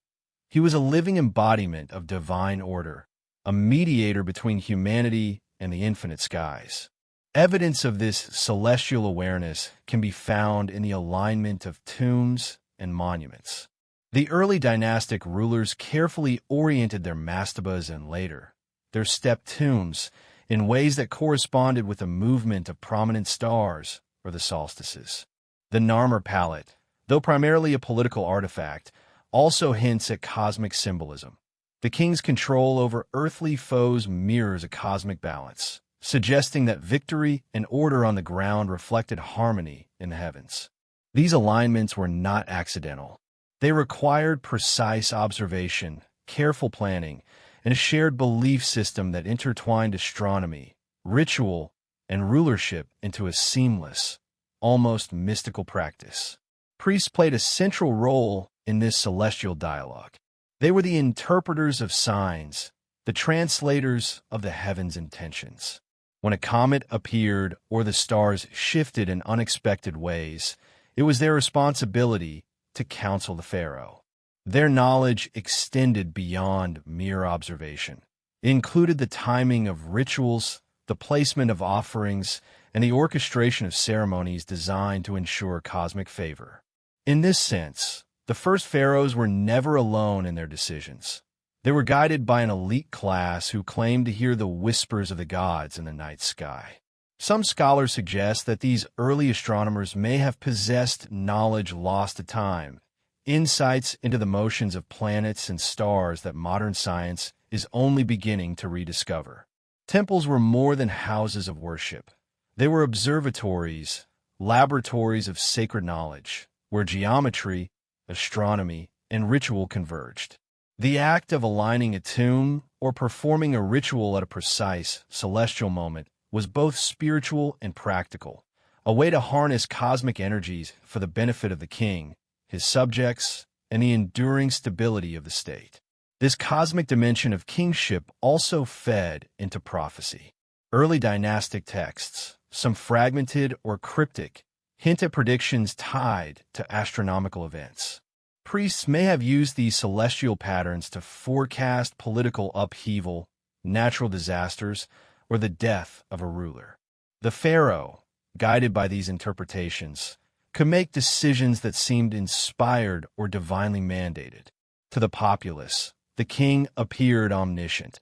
He was a living embodiment of divine order, a mediator between humanity and the infinite skies. Evidence of this celestial awareness can be found in the alignment of tombs and monuments. The early dynastic rulers carefully oriented their mastabas and later, their stepped tombs, in ways that corresponded with the movement of prominent stars or the solstices. The Narmer palette, though primarily a political artifact, also hints at cosmic symbolism. The king's control over earthly foes mirrors a cosmic balance, suggesting that victory and order on the ground reflected harmony in the heavens. These alignments were not accidental. They required precise observation, careful planning, and a shared belief system that intertwined astronomy, ritual, and rulership into a seamless, almost mystical practice. Priests played a central role in this celestial dialogue. They were the interpreters of signs, the translators of the heavens' intentions. When a comet appeared or the stars shifted in unexpected ways, it was their responsibility to counsel the pharaoh. Their knowledge extended beyond mere observation. It included the timing of rituals, the placement of offerings, and the orchestration of ceremonies designed to ensure cosmic favor. In this sense, the first pharaohs were never alone in their decisions. They were guided by an elite class who claimed to hear the whispers of the gods in the night sky. Some scholars suggest that these early astronomers may have possessed knowledge lost to time, insights into the motions of planets and stars that modern science is only beginning to rediscover. Temples were more than houses of worship. They were observatories, laboratories of sacred knowledge, where geometry, astronomy, and ritual converged. The act of aligning a tomb or performing a ritual at a precise, celestial moment was both spiritual and practical, a way to harness cosmic energies for the benefit of the king, his subjects, and the enduring stability of the state. This cosmic dimension of kingship also fed into prophecy. Early dynastic texts, some fragmented or cryptic, hint at predictions tied to astronomical events. Priests may have used these celestial patterns to forecast political upheaval, natural disasters, or the death of a ruler. The pharaoh, guided by these interpretations, could make decisions that seemed inspired or divinely mandated. To the populace, the king appeared omniscient,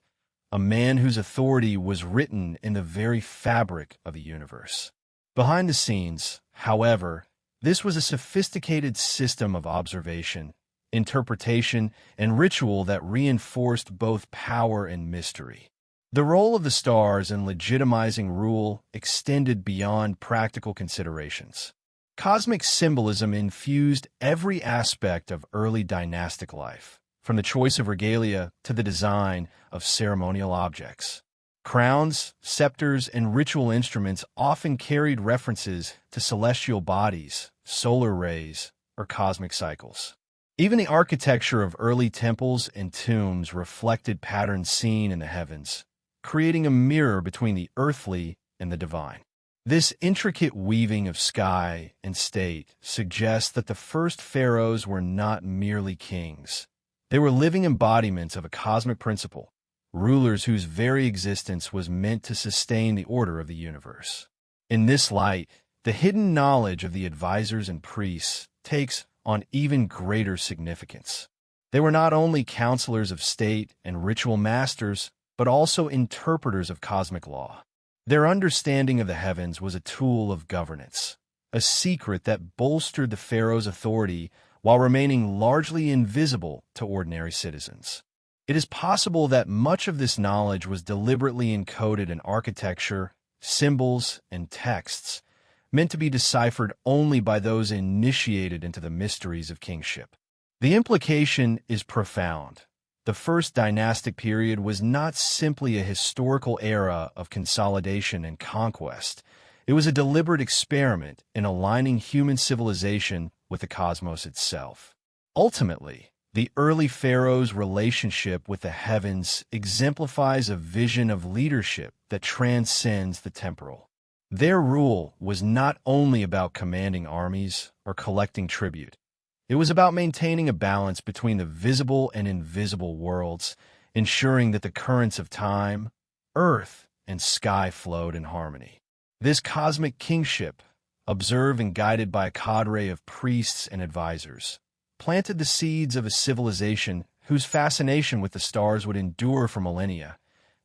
a man whose authority was written in the very fabric of the universe. Behind the scenes, however, this was a sophisticated system of observation, interpretation, and ritual that reinforced both power and mystery. The role of the stars in legitimizing rule extended beyond practical considerations. Cosmic symbolism infused every aspect of early dynastic life, from the choice of regalia to the design of ceremonial objects. Crowns, scepters, and ritual instruments often carried references to celestial bodies, solar rays, or cosmic cycles. Even the architecture of early temples and tombs reflected patterns seen in the heavens, creating a mirror between the earthly and the divine. This intricate weaving of sky and state suggests that the first pharaohs were not merely kings. They were living embodiments of a cosmic principle, rulers whose very existence was meant to sustain the order of the universe. In this light, the hidden knowledge of the advisors and priests takes on even greater significance. They were not only counselors of state and ritual masters, but also interpreters of cosmic law. Their understanding of the heavens was a tool of governance, a secret that bolstered the pharaoh's authority while remaining largely invisible to ordinary citizens. It is possible that much of this knowledge was deliberately encoded in architecture, symbols, and texts, meant to be deciphered only by those initiated into the mysteries of kingship. The implication is profound. The First Dynastic Period was not simply a historical era of consolidation and conquest. It was a deliberate experiment in aligning human civilization with the cosmos itself. Ultimately, the early pharaohs' relationship with the heavens exemplifies a vision of leadership that transcends the temporal. Their rule was not only about commanding armies or collecting tribute. It was about maintaining a balance between the visible and invisible worlds, ensuring that the currents of time, earth, and sky flowed in harmony. This cosmic kingship, observed and guided by a cadre of priests and advisors, planted the seeds of a civilization whose fascination with the stars would endure for millennia,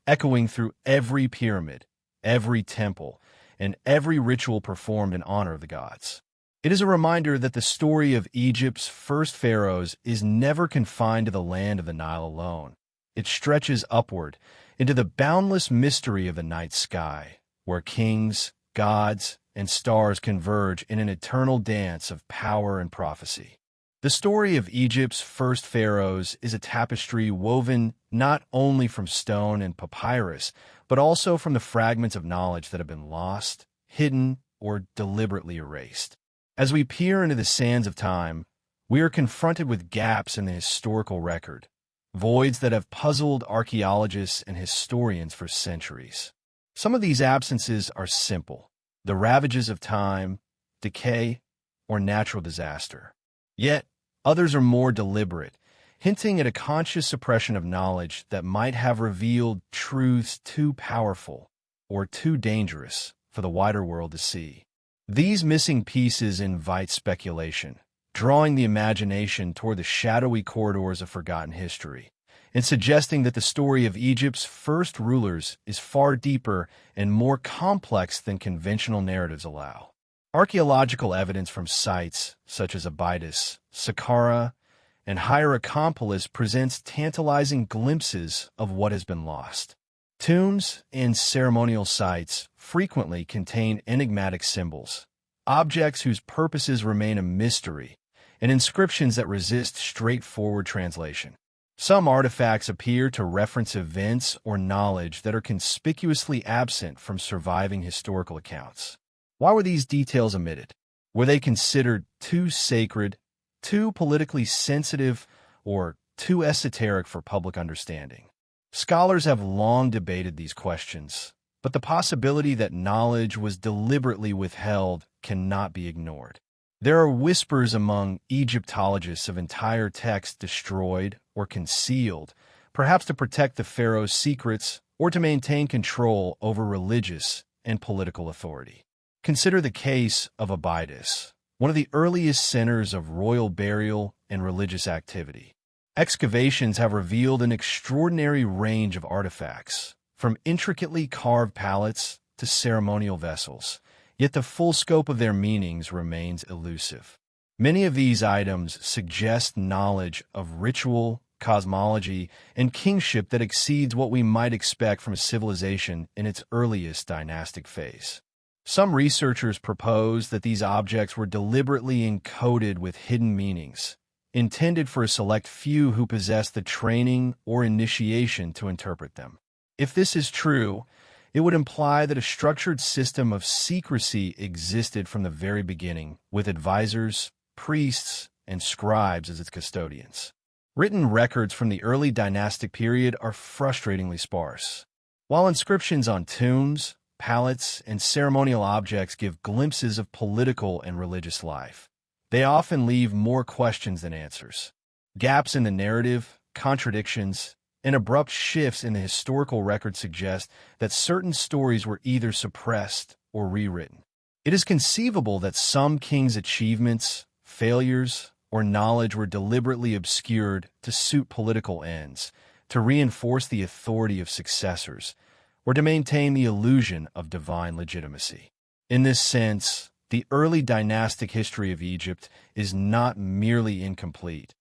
echoing through every pyramid, every temple, and every ritual performed in honor of the gods. It is a reminder that the story of Egypt's first pharaohs is never confined to the land of the Nile alone. It stretches upward into the boundless mystery of the night sky, where kings, gods, and stars converge in an eternal dance of power and prophecy. The story of Egypt's first pharaohs is a tapestry woven not only from stone and papyrus, but also from the fragments of knowledge that have been lost, hidden, or deliberately erased. As we peer into the sands of time, we are confronted with gaps in the historical record, voids that have puzzled archaeologists and historians for centuries. Some of these absences are simple: the ravages of time, decay, or natural disaster. Yet, others are more deliberate, hinting at a conscious suppression of knowledge that might have revealed truths too powerful or too dangerous for the wider world to see. These missing pieces invite speculation, drawing the imagination toward the shadowy corridors of forgotten history, and suggesting that the story of Egypt's first rulers is far deeper and more complex than conventional narratives allow. Archaeological evidence from sites such as Abydos, Saqqara, and Hierakonpolis presents tantalizing glimpses of what has been lost. Tombs and ceremonial sites frequently contain enigmatic symbols, objects whose purposes remain a mystery, and inscriptions that resist straightforward translation. Some artifacts appear to reference events or knowledge that are conspicuously absent from surviving historical accounts. Why were these details omitted? Were they considered too sacred, too politically sensitive, or too esoteric for public understanding? Scholars have long debated these questions, but the possibility that knowledge was deliberately withheld cannot be ignored. There are whispers among Egyptologists of entire texts destroyed or concealed, perhaps to protect the pharaoh's secrets or to maintain control over religious and political authority. Consider the case of Abydos, one of the earliest centers of royal burial and religious activity. Excavations have revealed an extraordinary range of artifacts, from intricately carved palettes to ceremonial vessels, yet the full scope of their meanings remains elusive. Many of these items suggest knowledge of ritual, cosmology, and kingship that exceeds what we might expect from a civilization in its earliest dynastic phase. Some researchers propose that these objects were deliberately encoded with hidden meanings, intended for a select few who possess the training or initiation to interpret them. If this is true, it would imply that a structured system of secrecy existed from the very beginning, with advisors, priests, and scribes as its custodians. Written records from the early dynastic period are frustratingly sparse. While inscriptions on tombs, palettes, and ceremonial objects give glimpses of political and religious life, they often leave more questions than answers. Gaps in the narrative, contradictions, and abrupt shifts in the historical record suggest that certain stories were either suppressed or rewritten. It is conceivable that some kings' achievements, failures, or knowledge were deliberately obscured to suit political ends, to reinforce the authority of successors, or to maintain the illusion of divine legitimacy. In this sense, the early dynastic history of Egypt is not merely incomplete.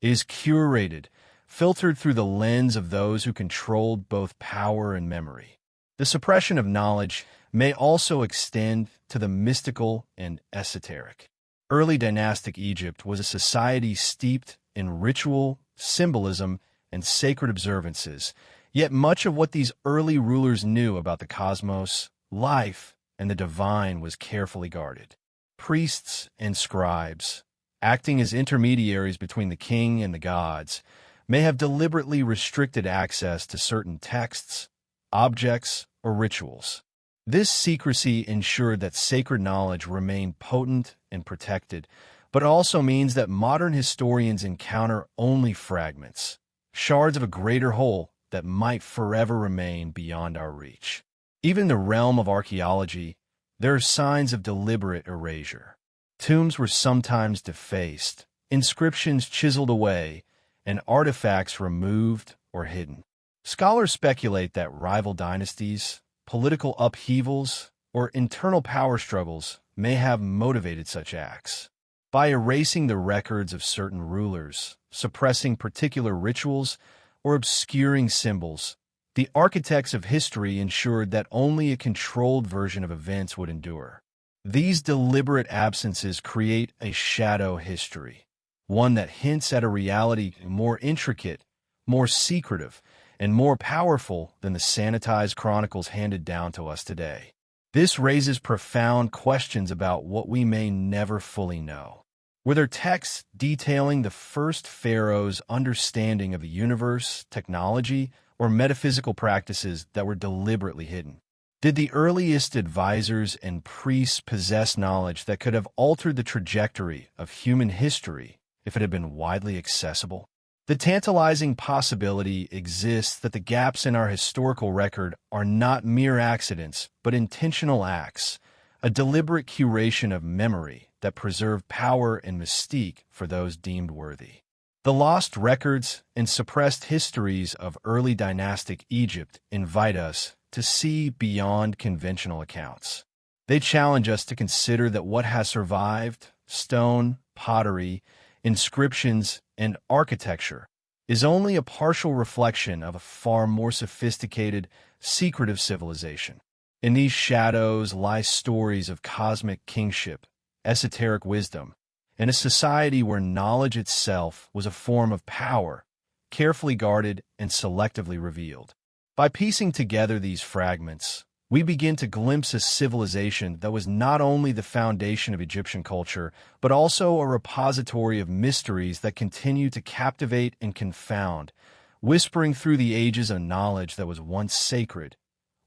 It is curated, filtered through the lens of those who controlled both power and memory. The suppression of knowledge may also extend to the mystical and esoteric. Early dynastic Egypt was a society steeped in ritual, symbolism, and sacred observances, yet much of what these early rulers knew about the cosmos, life, and the divine was carefully guarded. Priests and scribes, acting as intermediaries between the king and the gods, may have deliberately restricted access to certain texts, objects, or rituals. This secrecy ensured that sacred knowledge remained potent and protected, but it also means that modern historians encounter only fragments, shards of a greater whole that might forever remain beyond our reach. Even in the realm of archaeology, there are signs of deliberate erasure. Tombs were sometimes defaced, inscriptions chiseled away, and artifacts removed or hidden. Scholars speculate that rival dynasties, political upheavals, or internal power struggles may have motivated such acts. By erasing the records of certain rulers, suppressing particular rituals, or obscuring symbols, the architects of history ensured that only a controlled version of events would endure. These deliberate absences create a shadow history, one that hints at a reality more intricate, more secretive, and more powerful than the sanitized chronicles handed down to us today. This raises profound questions about what we may never fully know. Were there texts detailing the first pharaoh's understanding of the universe, technology, or metaphysical practices that were deliberately hidden? Did the earliest advisors and priests possess knowledge that could have altered the trajectory of human history if it had been widely accessible? The tantalizing possibility exists that the gaps in our historical record are not mere accidents, but intentional acts, a deliberate curation of memory that preserve power and mystique for those deemed worthy. The lost records and suppressed histories of early dynastic Egypt invite us to see beyond conventional accounts. They challenge us to consider that what has survived, stone, pottery, inscriptions, and architecture, is only a partial reflection of a far more sophisticated, secretive civilization. In these shadows lie stories of cosmic kingship, esoteric wisdom, and a society where knowledge itself was a form of power, carefully guarded and selectively revealed. By piecing together these fragments, we begin to glimpse a civilization that was not only the foundation of Egyptian culture, but also a repository of mysteries that continue to captivate and confound, whispering through the ages a knowledge that was once sacred,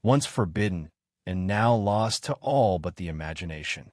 once forbidden, and now lost to all but the imagination.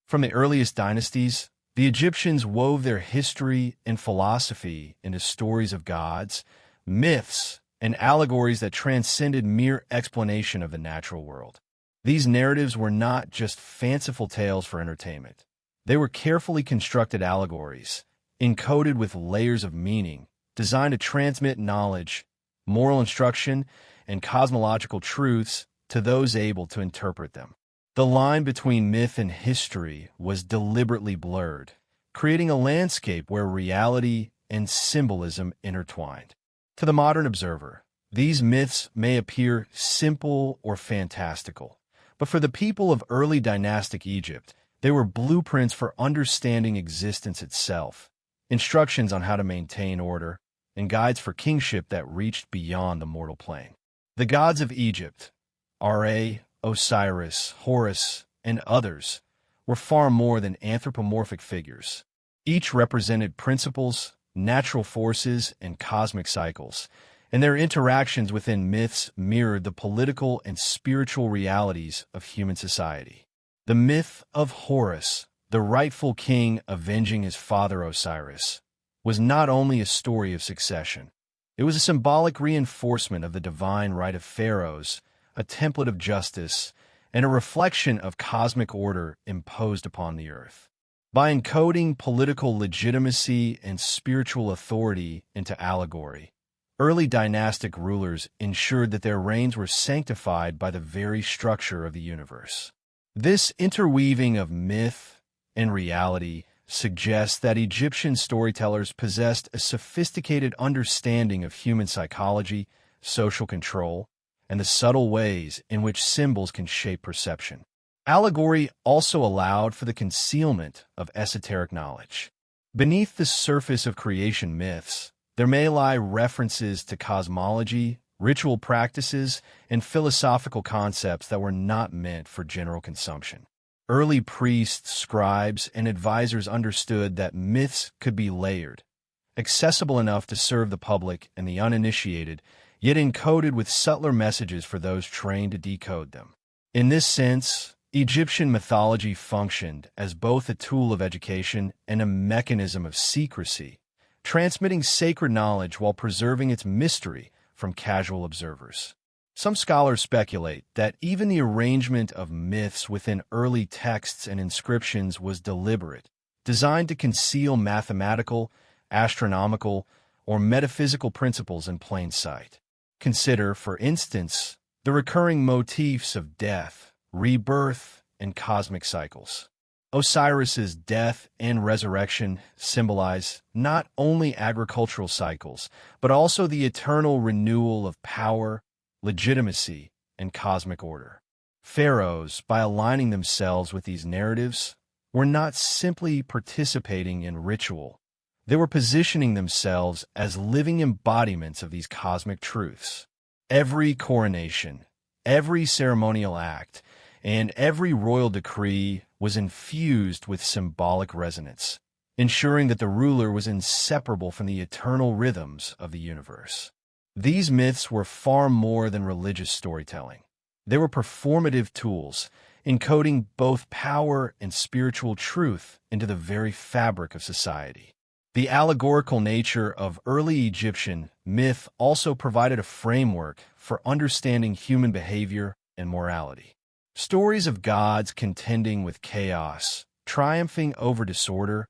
From the earliest dynasties, the Egyptians wove their history and philosophy into stories of gods, myths, and allegories that transcended mere explanation of the natural world. These narratives were not just fanciful tales for entertainment. They were carefully constructed allegories, encoded with layers of meaning, designed to transmit knowledge, moral instruction, and cosmological truths to those able to interpret them. The line between myth and history was deliberately blurred, creating a landscape where reality and symbolism intertwined. To the modern observer, these myths may appear simple or fantastical, but for the people of early dynastic Egypt, they were blueprints for understanding existence itself, instructions on how to maintain order, and guides for kingship that reached beyond the mortal plane. The gods of Egypt, Ra, Osiris, Horus, and others, were far more than anthropomorphic figures. Each represented principles, natural forces, and cosmic cycles, and their interactions within myths mirrored the political and spiritual realities of human society. The myth of Horus, the rightful king avenging his father Osiris, was not only a story of succession. It was a symbolic reinforcement of the divine right of pharaohs, a template of justice, and a reflection of cosmic order imposed upon the earth. By encoding political legitimacy and spiritual authority into allegory, early dynastic rulers ensured that their reigns were sanctified by the very structure of the universe. This interweaving of myth and reality suggests that Egyptian storytellers possessed a sophisticated understanding of human psychology, social control, and the subtle ways in which symbols can shape perception. Allegory also allowed for the concealment of esoteric knowledge. Beneath the surface of creation myths, there may lie references to cosmology, ritual practices, and philosophical concepts that were not meant for general consumption. Early priests, scribes, and advisors understood that myths could be layered, accessible enough to serve the public and the uninitiated, yet encoded with subtler messages for those trained to decode them. In this sense, Egyptian mythology functioned as both a tool of education and a mechanism of secrecy, transmitting sacred knowledge while preserving its mystery from casual observers. Some scholars speculate that even the arrangement of myths within early texts and inscriptions was deliberate, designed to conceal mathematical, astronomical, or metaphysical principles in plain sight. Consider, for instance, the recurring motifs of death, rebirth, and cosmic cycles. Osiris's death and resurrection symbolize not only agricultural cycles, but also the eternal renewal of power, legitimacy, and cosmic order. Pharaohs, by aligning themselves with these narratives, were not simply participating in ritual. They were positioning themselves as living embodiments of these cosmic truths. Every coronation, every ceremonial act, and every royal decree was infused with symbolic resonance, ensuring that the ruler was inseparable from the eternal rhythms of the universe. These myths were far more than religious storytelling. They were performative tools, encoding both power and spiritual truth into the very fabric of society. The allegorical nature of early Egyptian myth also provided a framework for understanding human behavior and morality. Stories of gods contending with chaos, triumphing over disorder,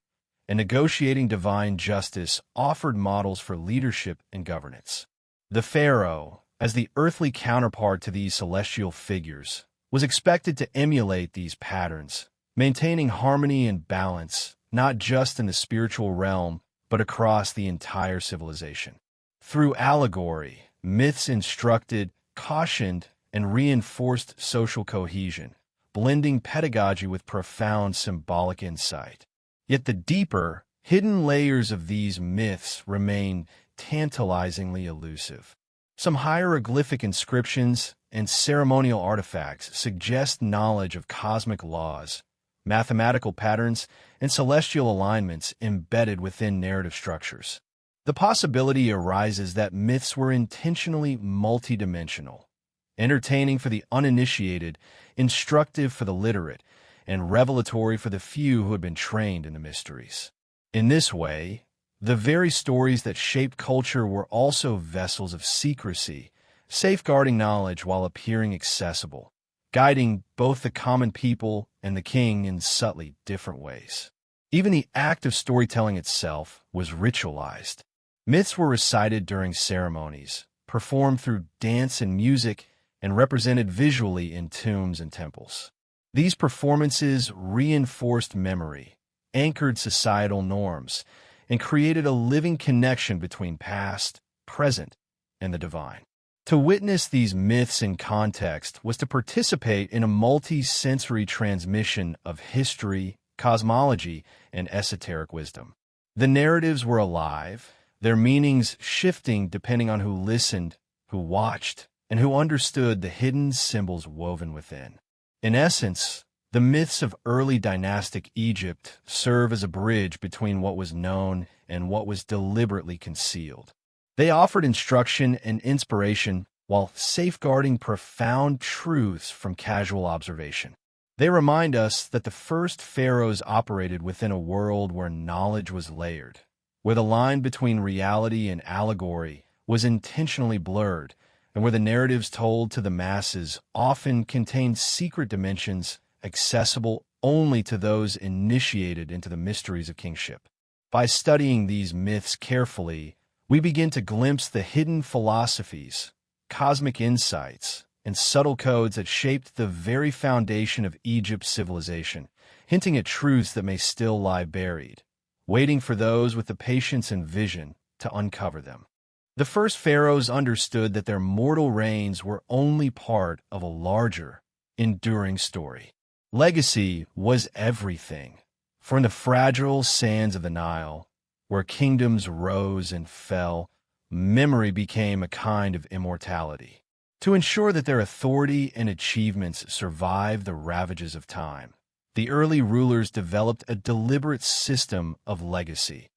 and negotiating divine justice offered models for leadership and governance. The pharaoh, as the earthly counterpart to these celestial figures, was expected to emulate these patterns, maintaining harmony and balance not just in the spiritual realm, but across the entire civilization. Through allegory, myths instructed, cautioned, and reinforced social cohesion, blending pedagogy with profound symbolic insight. Yet the deeper, hidden layers of these myths remain tantalizingly elusive. Some hieroglyphic inscriptions and ceremonial artifacts suggest knowledge of cosmic laws, mathematical patterns, and celestial alignments embedded within narrative structures. The possibility arises that myths were intentionally multidimensional, entertaining for the uninitiated, instructive for the literate, and revelatory for the few who had been trained in the mysteries. In this way, the very stories that shaped culture were also vessels of secrecy, safeguarding knowledge while appearing accessible, guiding both the common people and the king in subtly different ways. Even the act of storytelling itself was ritualized. Myths were recited during ceremonies, performed through dance and music, and represented visually in tombs and temples. These performances reinforced memory, anchored societal norms, and created a living connection between past, present, and the divine. To witness these myths in context was to participate in a multi-sensory transmission of history, cosmology, and esoteric wisdom. The narratives were alive, their meanings shifting depending on who listened, who watched, and who understood the hidden symbols woven within. In essence, the myths of early dynastic Egypt serve as a bridge between what was known and what was deliberately concealed. They offered instruction and inspiration while safeguarding profound truths from casual observation. They remind us that the first pharaohs operated within a world where knowledge was layered, where the line between reality and allegory was intentionally blurred, and where the narratives told to the masses often contained secret dimensions accessible only to those initiated into the mysteries of kingship. By studying these myths carefully, we begin to glimpse the hidden philosophies, cosmic insights, and subtle codes that shaped the very foundation of Egypt's civilization, hinting at truths that may still lie buried, waiting for those with the patience and vision to uncover them. The first pharaohs understood that their mortal reigns were only part of a larger, enduring story. Legacy was everything. From the fragile sands of the Nile, where kingdoms rose and fell, memory became a kind of immortality. To ensure that their authority and achievements survived the ravages of time, the early rulers developed a deliberate system of legacy,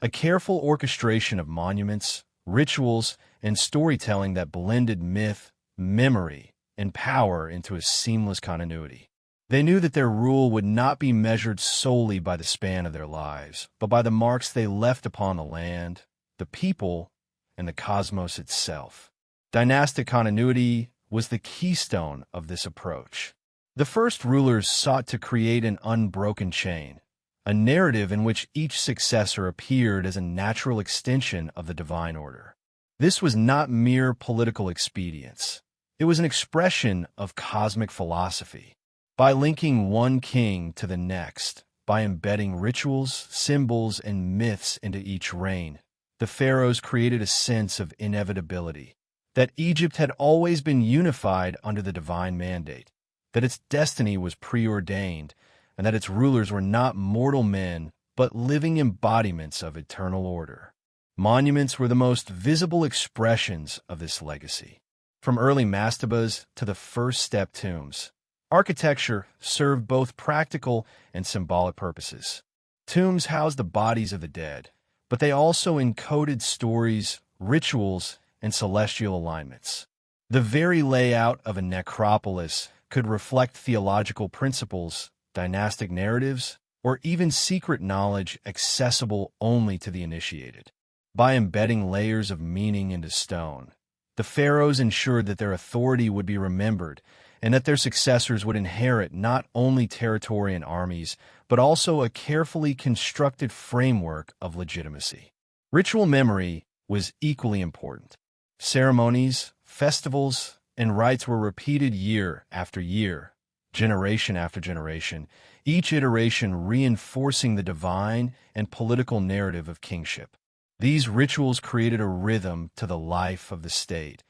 a careful orchestration of monuments, rituals, and storytelling that blended myth, memory, and power into a seamless continuity. They knew that their rule would not be measured solely by the span of their lives, but by the marks they left upon the land, the people, and the cosmos itself. Dynastic continuity was the keystone of this approach. The first rulers sought to create an unbroken chain, a narrative in which each successor appeared as a natural extension of the divine order. This was not mere political expedience. It was an expression of cosmic philosophy. By linking one king to the next, by embedding rituals, symbols, and myths into each reign, the pharaohs created a sense of inevitability, that Egypt had always been unified under the divine mandate, that its destiny was preordained, and that its rulers were not mortal men, but living embodiments of eternal order. Monuments were the most visible expressions of this legacy. From early mastabas to the first step tombs, architecture served both practical and symbolic purposes. Tombs housed the bodies of the dead, but they also encoded stories, rituals, and celestial alignments. The very layout of a necropolis could reflect theological principles, dynastic narratives, or even secret knowledge accessible only to the initiated. By embedding layers of meaning into stone, the pharaohs ensured that their authority would be remembered and that their successors would inherit not only territory and armies, but also a carefully constructed framework of legitimacy. Ritual memory was equally important. Ceremonies, festivals, and rites were repeated year after year, generation after generation, each iteration reinforcing the divine and political narrative of kingship. These rituals created a rhythm to the life of the state,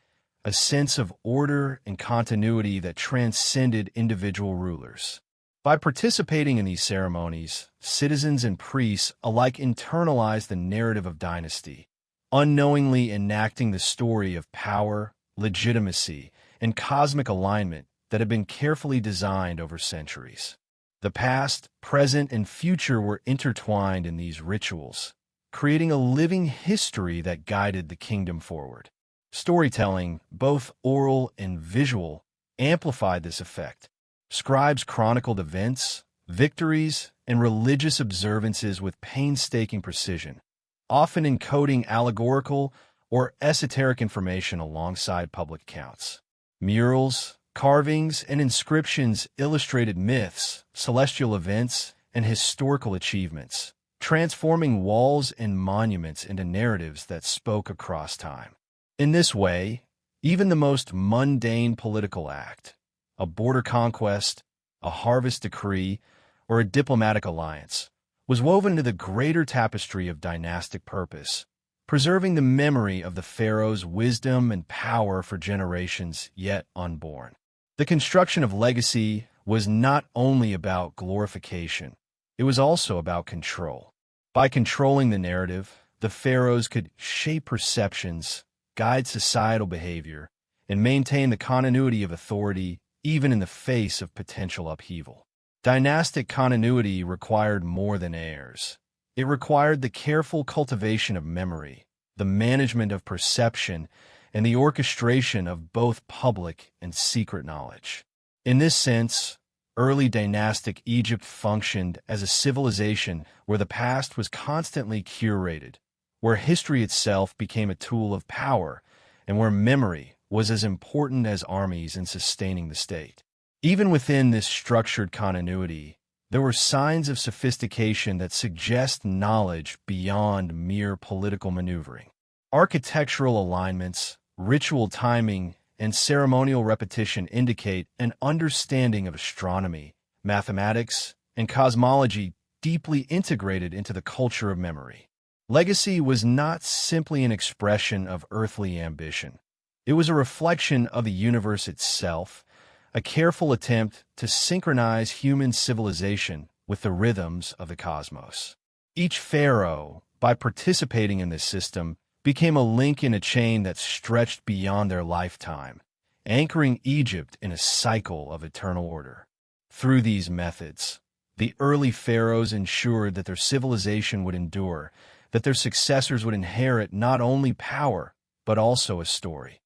a sense of order and continuity that transcended individual rulers. By participating in these ceremonies, citizens and priests alike internalized the narrative of dynasty, unknowingly enacting the story of power, legitimacy, and cosmic alignment that had been carefully designed over centuries. The past, present, and future were intertwined in these rituals, creating a living history that guided the kingdom forward. Storytelling, both oral and visual, amplified this effect. Scribes chronicled events, victories, and religious observances with painstaking precision, often encoding allegorical or esoteric information alongside public accounts. Murals, carvings, and inscriptions illustrated myths, celestial events, and historical achievements, transforming walls and monuments into narratives that spoke across time. In this way, even the most mundane political act, a border conquest, a harvest decree, or a diplomatic alliance, was woven into the greater tapestry of dynastic purpose, preserving the memory of the pharaoh's wisdom and power for generations yet unborn. The construction of legacy was not only about glorification, it was also about control. By controlling the narrative, the pharaohs could shape perceptions, guide societal behavior, and maintain the continuity of authority even in the face of potential upheaval. Dynastic continuity required more than heirs. It required the careful cultivation of memory, the management of perception, and the orchestration of both public and secret knowledge. In this sense, early dynastic Egypt functioned as a civilization where the past was constantly curated, where history itself became a tool of power, and where memory was as important as armies in sustaining the state. Even within this structured continuity, there were signs of sophistication that suggest knowledge beyond mere political maneuvering. Architectural alignments, ritual timing, and ceremonial repetition indicate an understanding of astronomy, mathematics, and cosmology deeply integrated into the culture of memory. Legacy was not simply an expression of earthly ambition. It was a reflection of the universe itself, a careful attempt to synchronize human civilization with the rhythms of the cosmos. Each pharaoh, by participating in this system, became a link in a chain that stretched beyond their lifetime, anchoring Egypt in a cycle of eternal order. Through these methods, the early pharaohs ensured that their civilization would endure, that their successors would inherit not only power, but also a story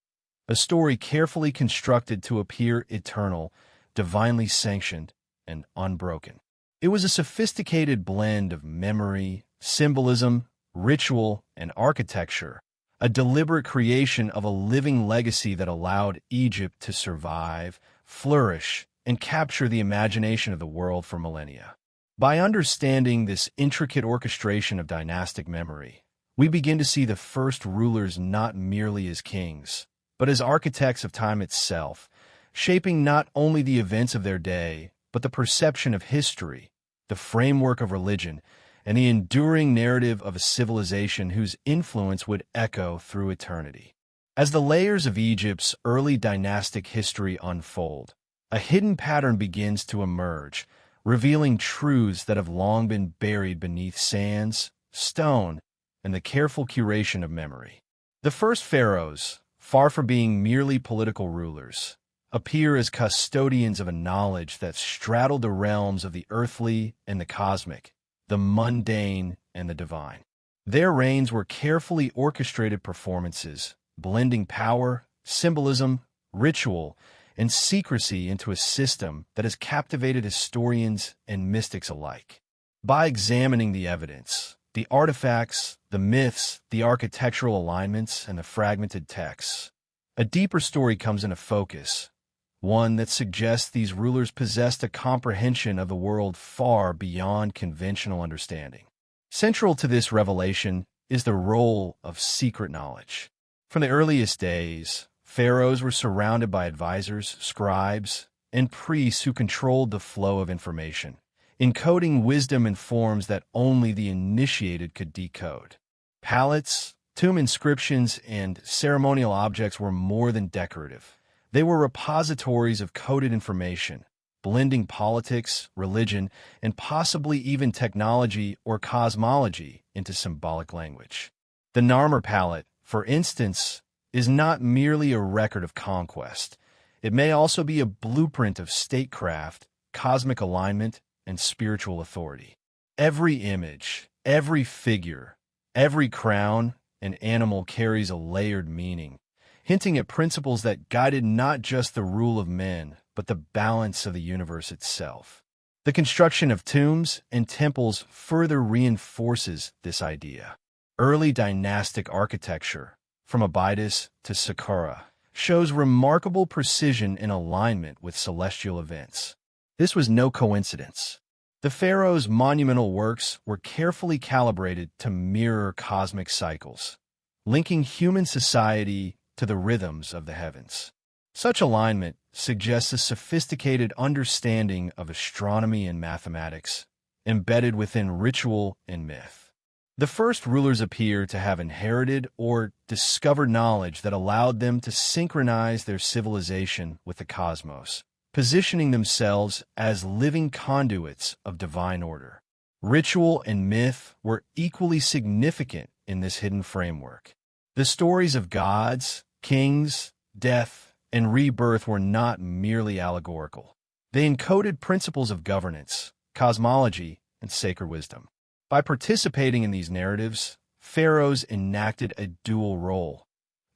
carefully constructed to appear eternal, divinely sanctioned, and unbroken. It was a sophisticated blend of memory, symbolism, ritual, and architecture, a deliberate creation of a living legacy that allowed Egypt to survive, flourish, and capture the imagination of the world for millennia. By understanding this intricate orchestration of dynastic memory, we begin to see the first rulers not merely as kings, but as architects of time itself, shaping not only the events of their day, but the perception of history, the framework of religion, and the enduring narrative of a civilization whose influence would echo through eternity. As the layers of Egypt's early dynastic history unfold, a hidden pattern begins to emerge, revealing truths that have long been buried beneath sands, stone, and the careful curation of memory. The first pharaohs, far from being merely political rulers, appear as custodians of a knowledge that straddled the realms of the earthly and the cosmic, the mundane and the divine. Their reigns were carefully orchestrated performances, blending power, symbolism, ritual, and secrecy into a system that has captivated historians and mystics alike. By examining the evidence, the artifacts, the myths, the architectural alignments, and the fragmented texts, a deeper story comes into focus, one that suggests these rulers possessed a comprehension of the world far beyond conventional understanding. Central to this revelation is the role of secret knowledge. From the earliest days, pharaohs were surrounded by advisors, scribes, and priests who controlled the flow of information, encoding wisdom in forms that only the initiated could decode. Palettes, Tomb inscriptions and ceremonial objects were more than decorative. They were repositories of coded information, blending politics, religion, and possibly even technology or cosmology into symbolic language. The Narmer palette, for instance, is not merely a record of conquest. It may also be a blueprint of statecraft, cosmic alignment, and spiritual authority. Every image, every figure, every crown and animal carries a layered meaning, hinting at principles that guided not just the rule of men, but the balance of the universe itself. The construction of tombs and temples further reinforces this idea. Early dynastic architecture, from Abydos to Saqqara, shows remarkable precision in alignment with celestial events. This was no coincidence. The pharaohs' monumental works were carefully calibrated to mirror cosmic cycles, linking human society to the rhythms of the heavens. Such alignment suggests a sophisticated understanding of astronomy and mathematics, embedded within ritual and myth. The first rulers appear to have inherited or discovered knowledge that allowed them to synchronize their civilization with the cosmos, positioning themselves as living conduits of divine order. Ritual and myth were equally significant in this hidden framework. The stories of gods, kings, death, and rebirth were not merely allegorical. They encoded principles of governance, cosmology, and sacred wisdom. By participating in these narratives, pharaohs enacted a dual role.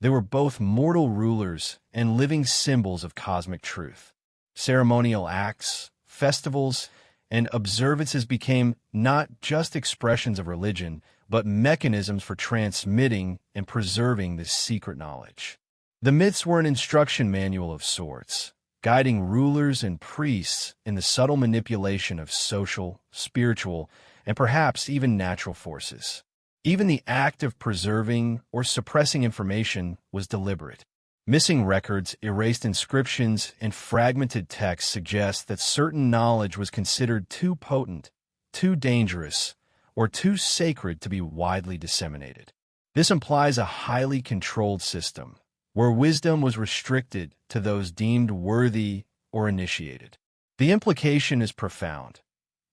They were both mortal rulers and living symbols of cosmic truth. Ceremonial acts, festivals, and observances became not just expressions of religion, but mechanisms for transmitting and preserving this secret knowledge. The myths were an instruction manual of sorts, guiding rulers and priests in the subtle manipulation of social, spiritual, and perhaps even natural forces. Even the act of preserving or suppressing information was deliberate. Missing records, erased inscriptions, and fragmented texts suggest that certain knowledge was considered too potent, too dangerous, or too sacred to be widely disseminated. This implies a highly controlled system, where wisdom was restricted to those deemed worthy or initiated. The implication is profound.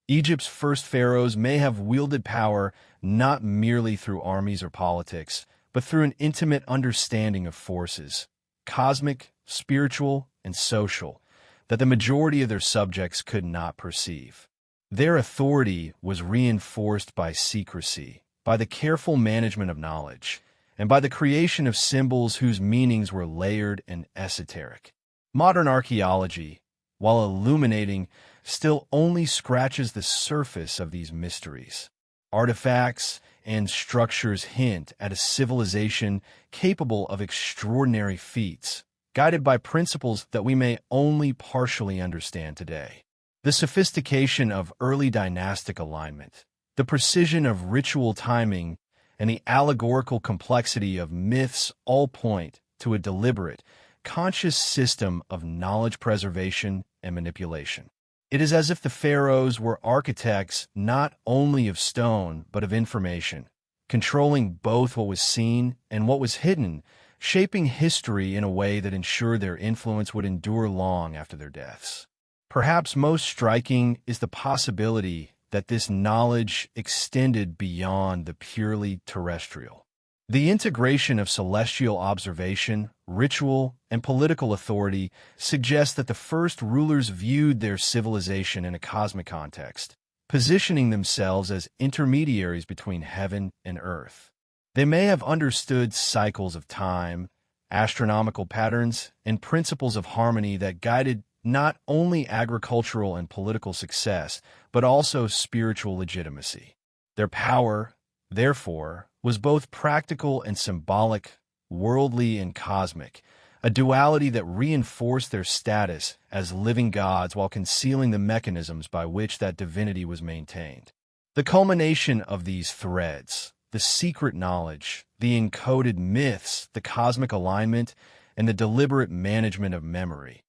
Egypt's first pharaohs may have wielded power not merely through armies or politics, but through an intimate understanding of forces, cosmic, spiritual, and social, that the majority of their subjects could not perceive. Their authority was reinforced by secrecy, by the careful management of knowledge, and by the creation of symbols whose meanings were layered and esoteric. Modern archaeology, while illuminating, still only scratches the surface of these mysteries. Artifacts and structures hint at a civilization capable of extraordinary feats, guided by principles that we may only partially understand today. The sophistication of early dynastic alignment, the precision of ritual timing, and the allegorical complexity of myths all point to a deliberate, conscious system of knowledge preservation and manipulation. It is as if the pharaohs were architects not only of stone, but of information, controlling both what was seen and what was hidden, shaping history in a way that ensured their influence would endure long after their deaths. Perhaps most striking is the possibility that this knowledge extended beyond the purely terrestrial. The integration of celestial observation, ritual, and political authority suggests that the first rulers viewed their civilization in a cosmic context, positioning themselves as intermediaries between heaven and earth. They may have understood cycles of time, astronomical patterns, and principles of harmony that guided not only agricultural and political success, but also spiritual legitimacy. Their power, therefore, was both practical and symbolic, worldly and cosmic, a duality that reinforced their status as living gods while concealing the mechanisms by which that divinity was maintained. The culmination of these threads, the secret knowledge, the encoded myths, the cosmic alignment, and the deliberate management of memory,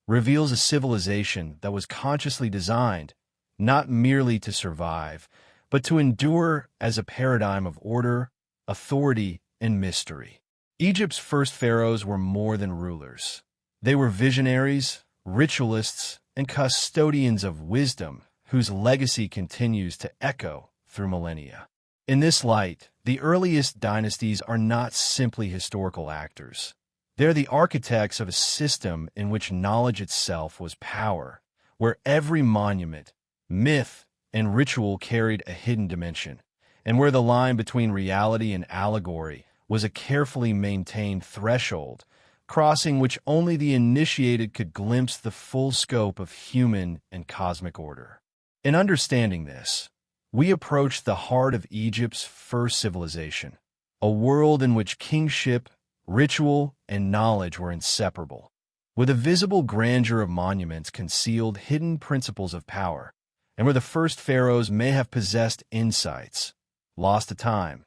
reveals a civilization that was consciously designed not merely to survive, but to endure as a paradigm of order, authority, and mystery. Egypt's first pharaohs were more than rulers. They were visionaries, ritualists, and custodians of wisdom whose legacy continues to echo through millennia. In this light, the earliest dynasties are not simply historical actors. They're the architects of a system in which knowledge itself was power, where every monument, myth, and ritual carried a hidden dimension, and where the line between reality and allegory was a carefully maintained threshold, crossing which only the initiated could glimpse the full scope of human and cosmic order. In understanding this, we approach the heart of Egypt's first civilization, a world in which kingship, ritual, and knowledge were inseparable. Where the visible grandeur of monuments concealed hidden principles of power, and where the first pharaohs may have possessed insights, lost to time,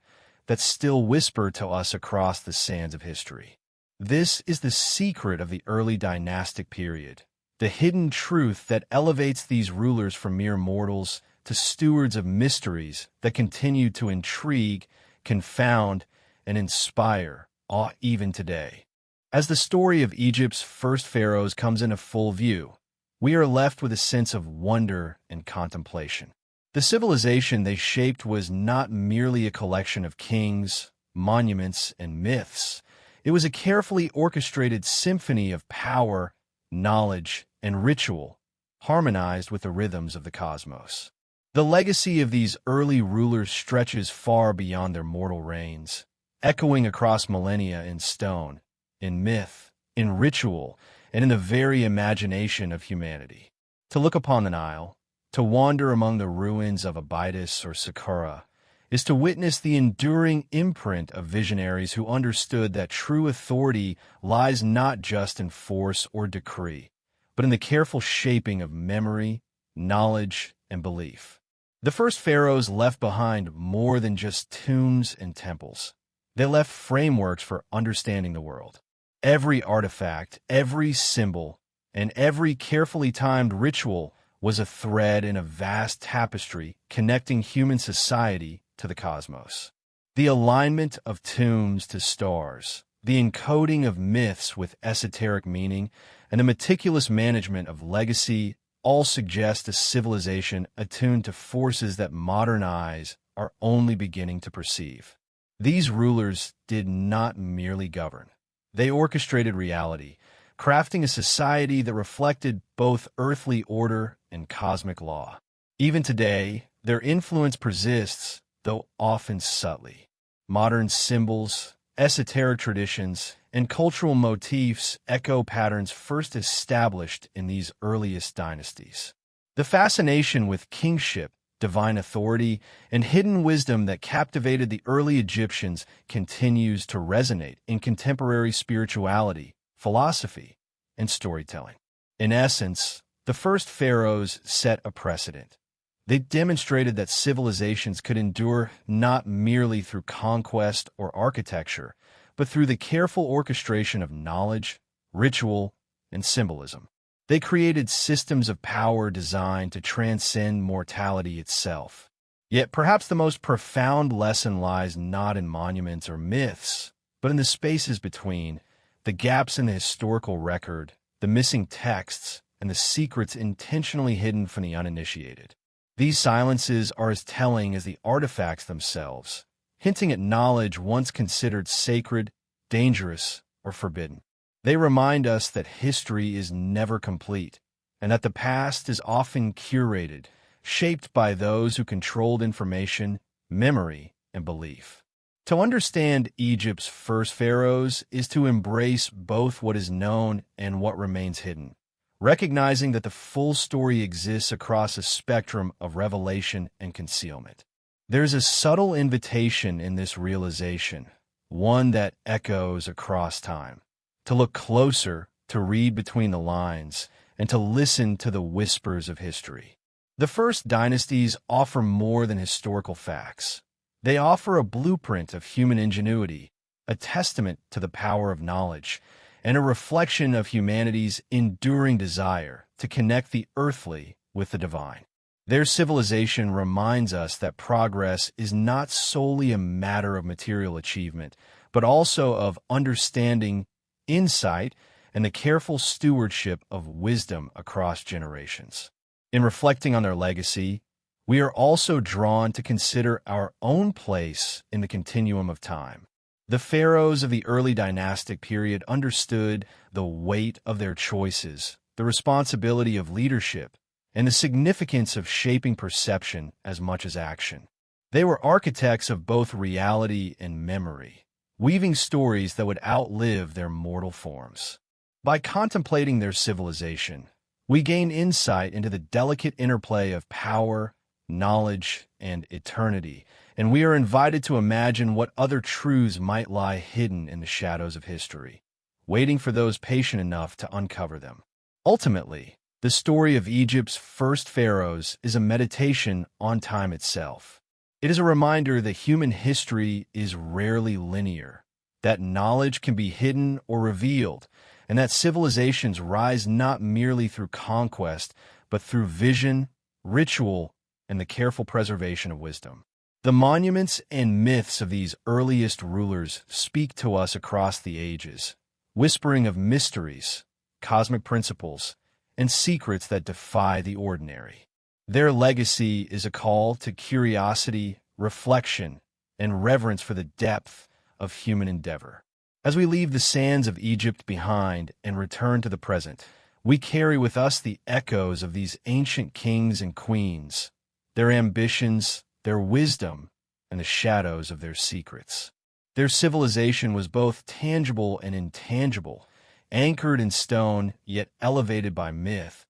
that still whisper to us across the sands of history. This is the secret of the early dynastic period, the hidden truth that elevates these rulers from mere mortals to stewards of mysteries that continue to intrigue, confound, and inspire awe even today. As the story of Egypt's first pharaohs comes into full view, we are left with a sense of wonder and contemplation. The civilization they shaped was not merely a collection of kings, monuments, and myths. It was a carefully orchestrated symphony of power, knowledge, and ritual, harmonized with the rhythms of the cosmos. The legacy of these early rulers stretches far beyond their mortal reigns, echoing across millennia in stone, in myth, in ritual, and in the very imagination of humanity. To look upon the Nile, to wander among the ruins of Abydos or Saqqara, is to witness the enduring imprint of visionaries who understood that true authority lies not just in force or decree, but in the careful shaping of memory, knowledge, and belief. The first pharaohs left behind more than just tombs and temples. They left frameworks for understanding the world. Every artifact, every symbol, and every carefully timed ritual was a thread in a vast tapestry connecting human society to the cosmos. The alignment of tombs to stars, the encoding of myths with esoteric meaning, and the meticulous management of legacy all suggest a civilization attuned to forces that modern eyes are only beginning to perceive. These rulers did not merely govern. They orchestrated reality, crafting a society that reflected both earthly order and cosmic law. Even today, their influence persists, though often subtly. Modern symbols, esoteric traditions, and cultural motifs echo patterns first established in these earliest dynasties. The fascination with kingship, divine authority, and hidden wisdom that captivated the early Egyptians continues to resonate in contemporary spirituality, philosophy, and storytelling. In essence, the first pharaohs set a precedent. They demonstrated that civilizations could endure not merely through conquest or architecture, but through the careful orchestration of knowledge, ritual, and symbolism. They created systems of power designed to transcend mortality itself. Yet perhaps the most profound lesson lies not in monuments or myths, but in the spaces between, the gaps in the historical record, the missing texts, and the secrets intentionally hidden from the uninitiated. These silences are as telling as the artifacts themselves, hinting at knowledge once considered sacred, dangerous, or forbidden. They remind us that history is never complete, and that the past is often curated, shaped by those who controlled information, memory, and belief. To understand Egypt's first pharaohs is to embrace both what is known and what remains hidden, recognizing that the full story exists across a spectrum of revelation and concealment. There's a subtle invitation in this realization, one that echoes across time. To look closer, to read between the lines, and to listen to the whispers of history. The first dynasties offer more than historical facts. They offer a blueprint of human ingenuity, a testament to the power of knowledge, and a reflection of humanity's enduring desire to connect the earthly with the divine. Their civilization reminds us that progress is not solely a matter of material achievement, but also of understanding, insight, and the careful stewardship of wisdom across generations. In reflecting on their legacy, we are also drawn to consider our own place in the continuum of time. The pharaohs of the early dynastic period understood the weight of their choices, the responsibility of leadership, and the significance of shaping perception as much as action. They were architects of both reality and memory, weaving stories that would outlive their mortal forms. By contemplating their civilization, we gain insight into the delicate interplay of power, knowledge, and eternity, and we are invited to imagine what other truths might lie hidden in the shadows of history, waiting for those patient enough to uncover them. Ultimately, the story of Egypt's first pharaohs is a meditation on time itself. It is a reminder that human history is rarely linear, that knowledge can be hidden or revealed, and that civilizations rise not merely through conquest, but through vision, ritual, and the careful preservation of wisdom. The monuments and myths of these earliest rulers speak to us across the ages, whispering of mysteries, cosmic principles, and secrets that defy the ordinary. Their legacy is a call to curiosity, reflection, and reverence for the depth of human endeavor. As we leave the sands of Egypt behind and return to the present, we carry with us the echoes of these ancient kings and queens, their ambitions, their wisdom, and the shadows of their secrets. Their civilization was both tangible and intangible, anchored in stone, yet elevated by myth,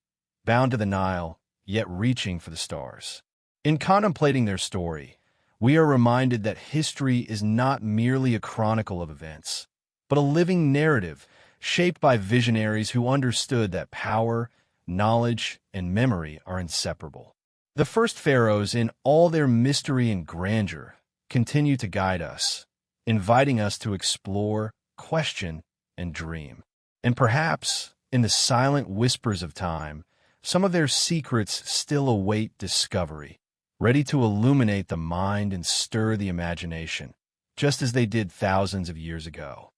bound to the Nile, yet reaching for the stars. In contemplating their story, we are reminded that history is not merely a chronicle of events, but a living narrative shaped by visionaries who understood that power, knowledge, and memory are inseparable. The first pharaohs, in all their mystery and grandeur, continue to guide us, inviting us to explore, question, and dream. And perhaps, in the silent whispers of time, some of their secrets still await discovery, ready to illuminate the mind and stir the imagination, just as they did thousands of years ago.